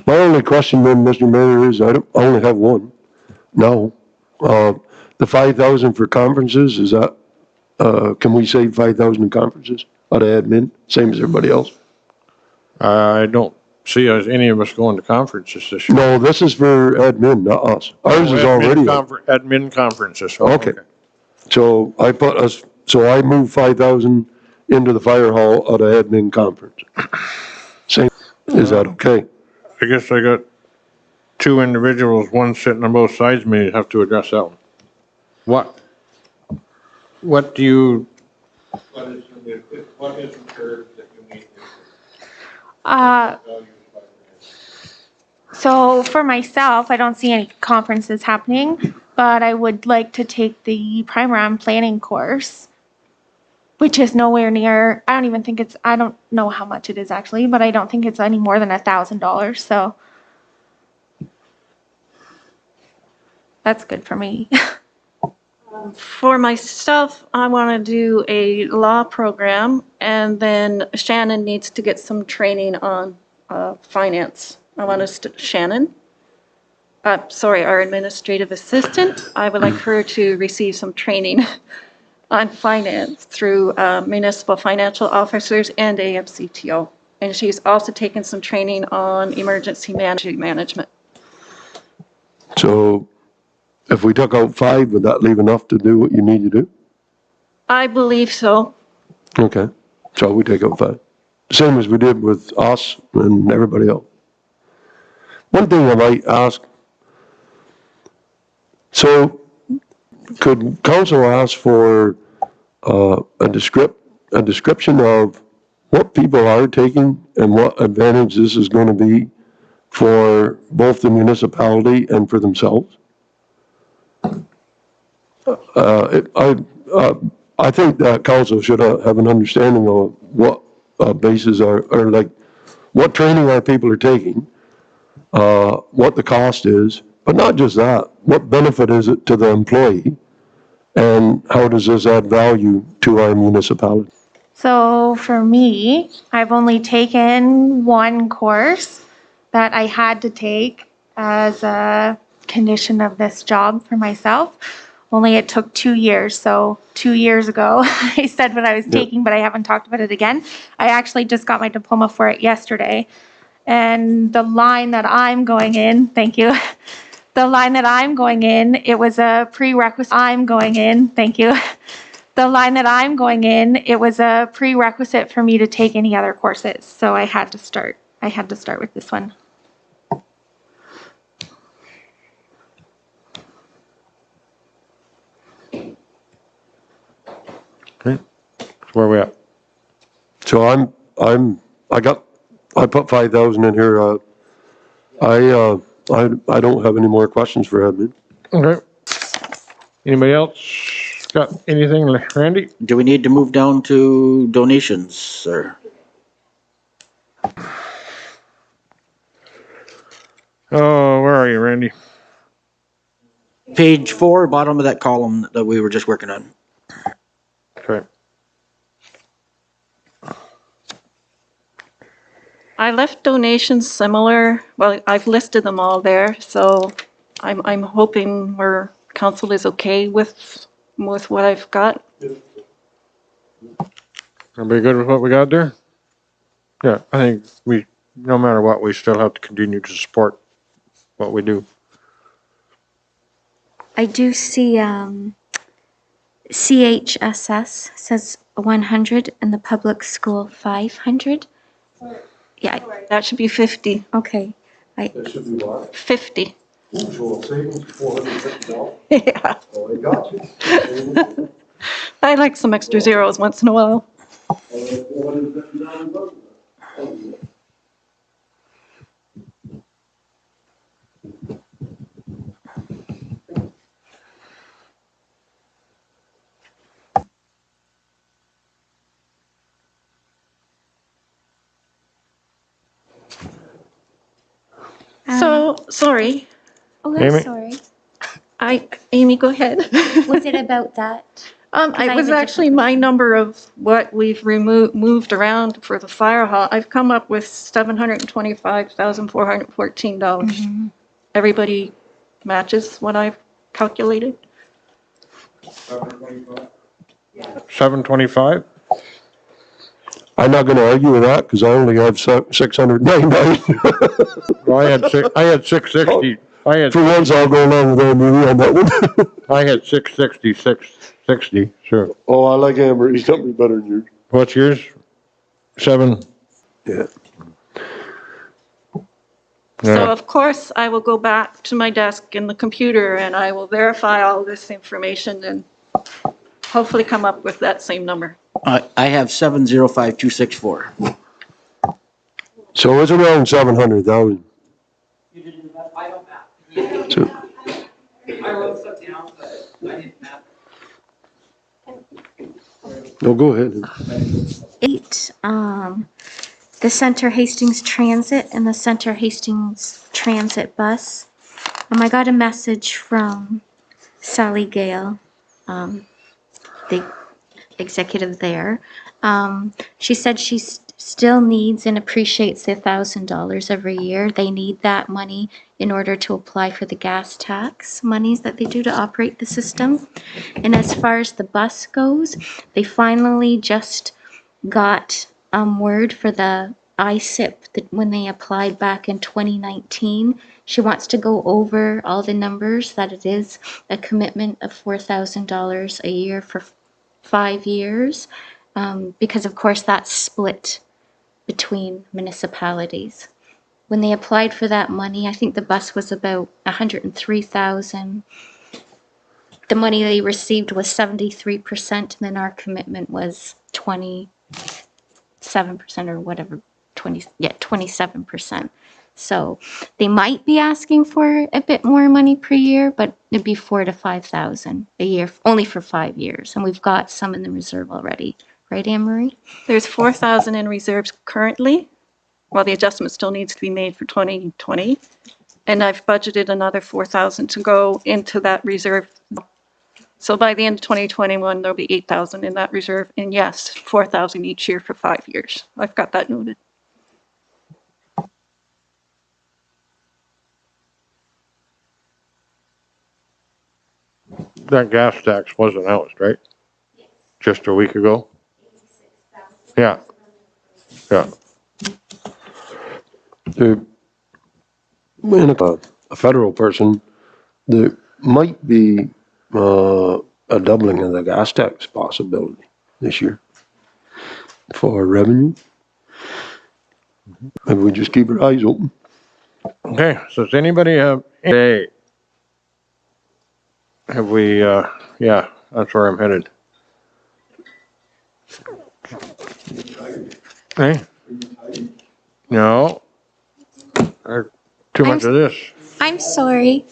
My only question then, Mr. Mayor, is I only have one. No. The 5,000 for conferences, is that, can we save 5,000 in conferences out of admin, same as everybody else? I don't see any of us going to conferences this year. No, this is for admin, not us. Ours is already. Admin conferences. Okay. So I moved 5,000 into the fire hall out of admin conference. Same, is that okay? I guess I got two individuals, one sitting on both sides of me, have to address that one. What do you, what is the curve that you need? So for myself, I don't see any conferences happening, but I would like to take the Primaram planning course, which is nowhere near, I don't know how much it is actually, but I don't think it's any more than $1,000, so that's good for me. For myself, I want to do a law program, and then Shannon needs to get some training on finance. I want Shannon, our administrative assistant, I would like her to receive some training on finance through municipal financial officers and AMCTO. And she's also taken some training on emergency management. So if we took out 5, would that leave enough to do what you need to do? I believe so. Okay, so we take out 5. Same as we did with us and everybody else. One thing I might ask, so could council ask for a description of what people are taking and what advantage this is going to be for both the municipality and for themselves? I think that council should have an understanding of what bases are, or like what training our people are taking, what the cost is, but not just that, what benefit is it to the employee, and how does this add value to our municipality? So for me, I've only taken one course that I had to take as a condition of this job for myself. Only it took 2 years. So 2 years ago, I said what I was taking, but I haven't talked about it again. I actually just got my diploma for it yesterday. And the line that I'm going in, thank you. The line that I'm going in, it was a prerequisite. I'm going in, thank you. The line that I'm going in, it was a prerequisite for me to take any other courses. So I had to start with this one. Okay, where we at? So I put 5,000 in here. I don't have any more questions for admin. Okay. Anybody else got anything, Randy? Do we need to move down to donations, sir? Oh, where are you, Randy? Page 4, bottom of that column that we were just working on. Okay. I left donations similar, well, I've listed them all there, so I'm hoping council is okay with what I've got. Everybody good with what we got there? Yeah, I think no matter what, we still have to continue to support what we do. I do see CHSS says 100 and the public school 500. Yeah, That should be 50. okay. That should be what? 50. So savings $450. Yeah. Oh, I got you. I like some extra zeros once in a while. So, sorry, Oh, Amy? I'm sorry. Amy, go ahead. Was it about that? I It was have a actually different my number of what we've moved around for the fire hall. I've come up with $725,414. Everybody matches what I've calculated? 725? I'm not gonna argue with that, because I only have $699. Well, I had 660. For once, I'll go along with Anne Marie on that one. I had 660, sure. Oh, I like Anne Marie's number better than yours. What's yours? 7? Yeah. So Yeah. of course, I will go back to my desk in the computer and I will verify all this information and hopefully come up with that same number. I have 705264. So it's around 700,000. You didn't, I don't map. So, I wrote stuff down, but I didn't map. no, go ahead. 8, the Center Hastings Transit and the Center Hastings Transit bus. I got a message from Sally Gale, the executive there. She said she still needs and appreciates the $1,000 every year. They need that money in order to apply for the gas tax monies that they do to operate the system. And as far as the bus goes, they finally just got word for the ISIP that when they applied back in 2019. She wants to go over all the numbers, that it is a commitment of $4,000 a year for 5 years, because of course that's split between municipalities. When they applied for that money, I think the bus was about $103,000. The money they received was 73%, and then our commitment was 27% or whatever, 27%. So they might be asking for a bit more money per year, but it'd be $4,000 to $5,000 a year, only for 5 years. And we've got some in the reserve already. Right, Anne Marie? There's 4,000 in reserves currently, while the adjustment still needs to be made for 2020. And I've budgeted another 4,000 to go into that reserve. So by the end of 2021, there'll be 8,000 in that reserve. And yes, 4,000 each year for 5 years. I've got that noted. That gas tax was announced, right? Just a week ago? Yeah. Yeah. there, in a federal person, there might be, a doubling of the gas tax possibility this year for revenue. Maybe we just keep our eyes open. Okay, so does anybody have, hey, have we, yeah, that's where I'm headed. Hey? No. Too much of this. I'm sorry.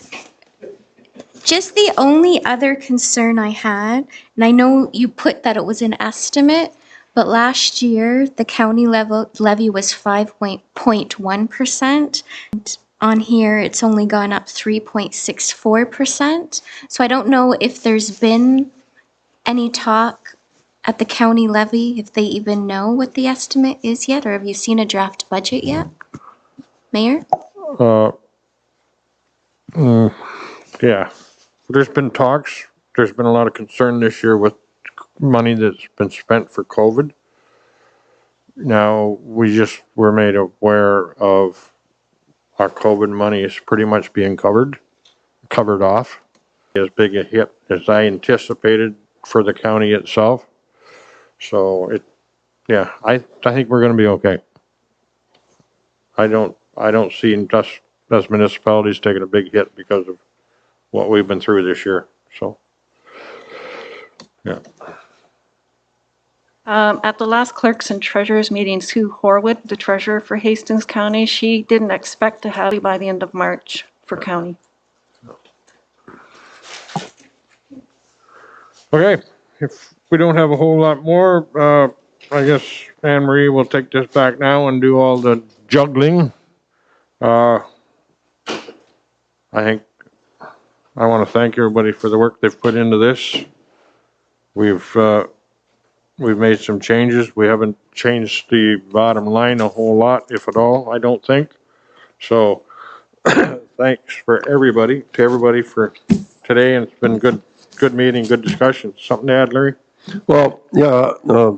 Just the only other concern I had, and I know you put that it was an estimate, but last year the county levy was 5.1%. On here, it's only gone up 3.64%. So I don't know if there's been any talk at the county levy, if they even know what the estimate is yet, or have you seen a draft budget yet, Mayor? Yeah, there's been talks. There's been a lot of concern this year with money that's been spent for COVID. Now, we just were made aware of our COVID money is pretty much being covered off. As big a hit as I anticipated for the county itself. So yeah, I think we're gonna be okay. I don't see us municipalities taking a big hit because of what we've been through this year, so, yeah. At the last clerks and treasurers meeting, Sue Horwood, the treasurer for Hastings County, she didn't expect to have it by the end of March for county. Okay, if we don't have a whole lot more, I guess Anne Marie will take this back now and do all the juggling. I think I want to thank everybody for the work they've put into this. We've made some changes. We haven't changed the bottom line a whole lot, if at all, I don't think. So thanks for everybody, for today, and it's been good meeting, good discussion. Something to add, Larry? Well, yeah, I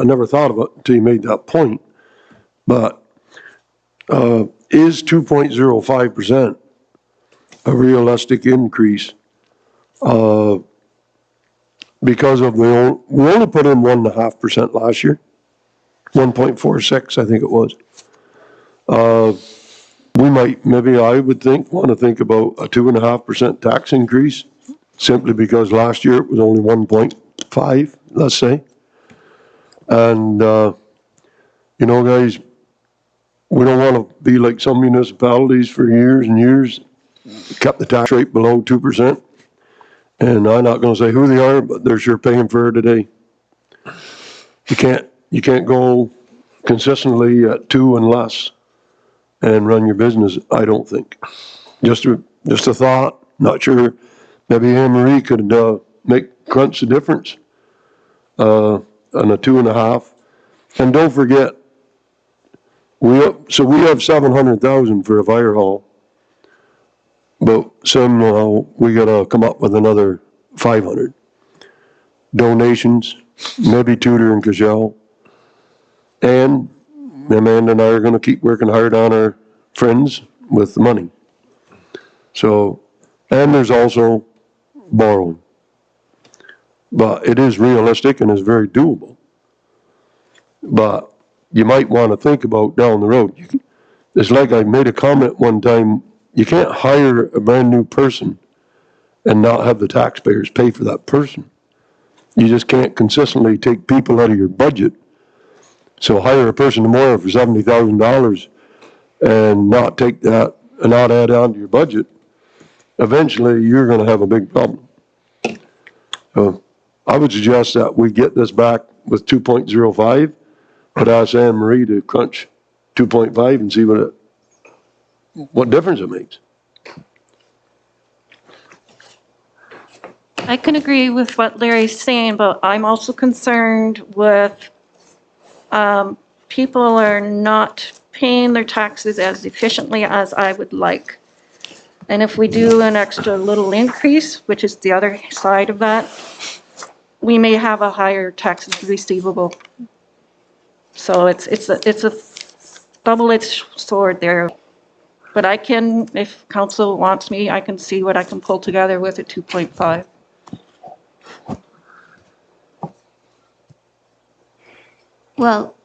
never thought of it until you made that point, but, is 2.05% a realistic increase? Because of we only put in 1.5% last year, 1.46, I think it was. We might, maybe I would want to think about a 2.5% tax increase, simply because last year it was only 1.5, let's say. And, you know, guys, we don't want to be like some municipalities for years and years, kept the tax rate below 2%. And I'm not going to say who they are, but they're sure paying for it today. You can't go consistently at 2 and less and run your business, I don't think. Just a thought, not sure. Maybe Anne Marie could crunch the difference on a 2.5. And don't forget, we have 700,000 for a fire hall. But somehow we gotta come up with another 500. Donations, maybe Tudor and Cajal. And Amanda and I are gonna keep working hard on our friends with the money. So, and there's also borrowing. But it is realistic and is very doable. But you might wanna think about down the road. It's like I made a comment one time, you can't hire a brand new person and not have the taxpayers pay for that person. You just can't consistently take people out of your budget. So hire a person tomorrow for $70,000 and not take that and not add on to your budget. Eventually, you're going to have a big problem. So I would suggest that we get this back with 2.05, but ask Anne Marie to crunch 2.5 and see what difference it makes. I can agree with what Larry's saying, but I'm also concerned with people are not paying their taxes as efficiently as I would like. And if we do an extra little increase, which is the other side of that, we may have a higher taxes receivable. So it's a double-edged sword there. But I can, if council wants me, I can see what I can pull together with a 2.5. Well,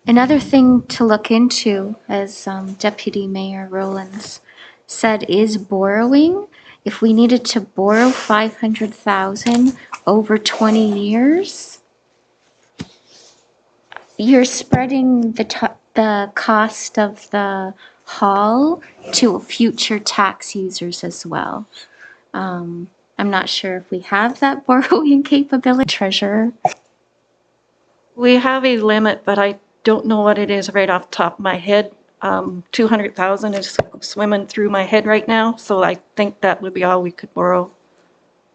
another thing to look into, as Deputy Mayor Rowlands said, is borrowing. If we needed to borrow 500,000 over 20 years, you're spreading the cost of the hall to future tax users as well. I'm not sure if we have that borrowing capability. Treasurer. We have a limit, but I don't know what it is right off the top of my head. 200,000 is swimming through my head right now, so I think that would be all we could borrow.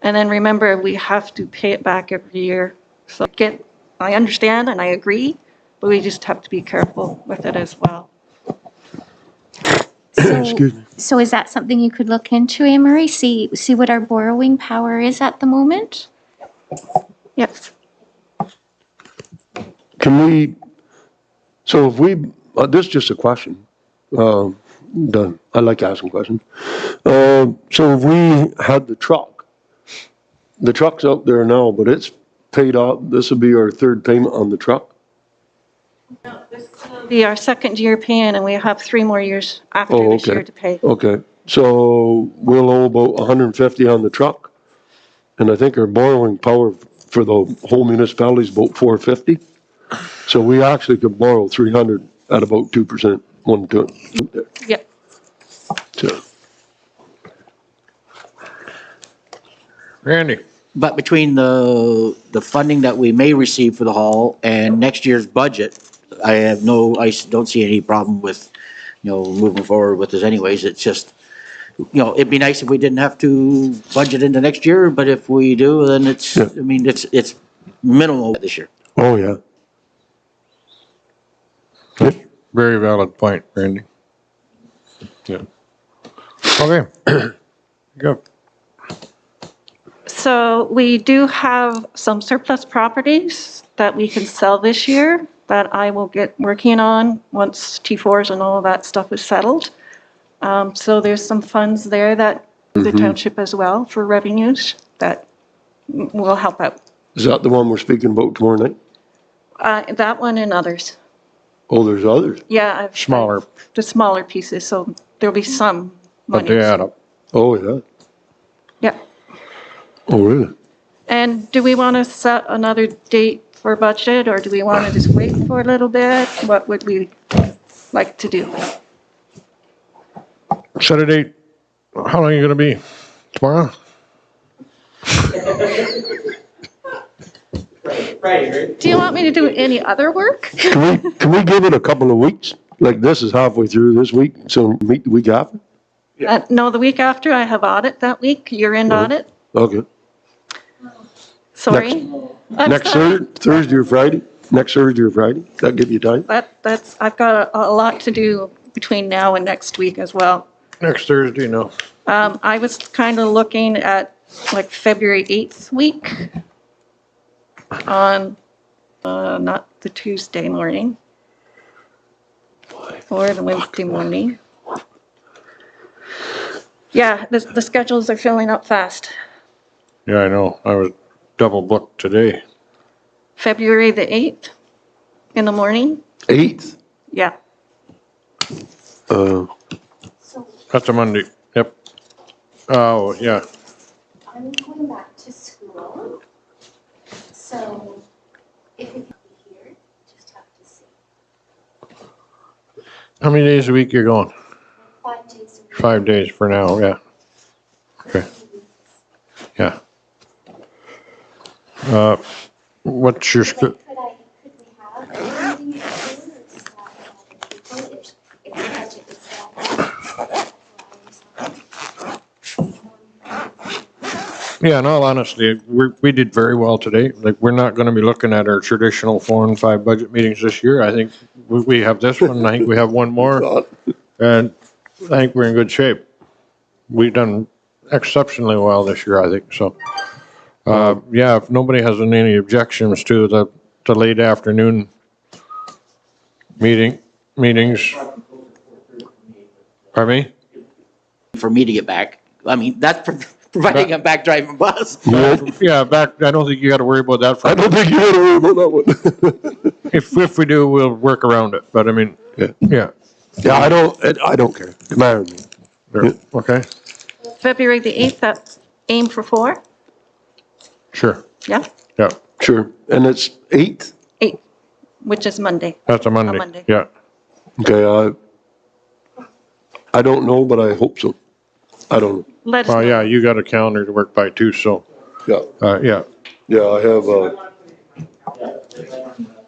And then remember, we have to pay it back every year. So I understand and I agree, but we just have to be careful with it as well. Excuse me. So is that something you could look into, Anne Marie? See what our borrowing power is at the moment? Yes. Can we, so if we, this is just a question. Done. I like asking questions. So if we had the truck's out there now, but it's paid off. This will be our third payment on the truck. No, this will be our second year paying, and we have 3 more years after Oh, this okay. year to pay. Okay. So we'll owe about 150 on the truck. And I think our borrowing power for the whole municipality is about 450. So we actually could borrow 300 at about 2%. One to it. Yep. So, Randy? But between the funding that we may receive for the hall and next year's budget, I don't see any problem with, moving forward with this anyways. It's just, it'd be nice if we didn't have to budget into next year, but if we do, then it's, Yeah. I mean, it's minimal this year. oh, yeah. Very valid point, Randy. Yeah. Okay. Go. So we do have some surplus properties that we can sell this year that I will get working on once T4s and all of that stuff is settled. So there's some funds there that the township as well for revenues that will help out. Is that the one we're speaking about tomorrow night? That one and others. Oh, there's others. Yeah. Smaller. The smaller pieces, so there'll be some But money. they add up. Oh, yeah. Yeah. Oh, really? And do we want to set another date for budget, or do we want to just wait for a little bit? What would we like to do? Set a date. How long are you gonna be? Tomorrow? Friday, right? Do you want me to do any other work? Can we give it a couple of weeks? Like this is halfway through this week, so meet the week after? No, the week after I have audit that week, year-end audit. Okay. Sorry. I'm Next sorry. Thursday or Friday? Next Thursday or Friday? That give you time? I've got a lot to do between now and next week as well. Next Thursday, no. I was kind of looking at like February 8th week on, not the Tuesday morning or the Wednesday morning. Yeah, the schedules are filling up fast. Yeah, I know. I was double booked today. February the 8th in the morning? 8th? Yeah. That's a Monday. Yep. Oh, yeah. I'm going back to school, so if you can be here, just have to see. How many days a week you're going? 5 days a week. 5 days for now, yeah. Okay. Yeah. What's your Could we have a meeting soon, or does that bother people if the budget is that? Yeah, in all honesty, we did very well today. Like, we're not gonna be looking at our traditional 4 and 5 budget meetings this year. I think we have this one, and I think we have one more, and I think we're in good shape. We've done exceptionally well this year, I think, so. Yeah, if nobody has any objections to the late afternoon meeting, meetings. Pardon me? For me to get back. I mean, that's providing I'm back driving bus. Yeah, back, I don't think you gotta worry about that for, I don't think you gotta worry about that one. if we do, we'll work around it, but I mean, Yeah. yeah, Yeah, I don't care. It matters to me. sure. Okay, February the 8th, that's aim for 4, sure, yeah? yeah, Sure. And it's 8th? 8, which is Monday. that's a Monday, Monday. yeah. Okay, I don't know, but I hope so. I don't know. Let us Well, know. yeah, you got a calendar to work by too, so, Yeah, yeah, yeah, I have,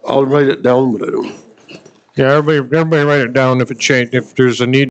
I'll write it down, but I don't know. yeah, everybody write it down if it changed, if there's a need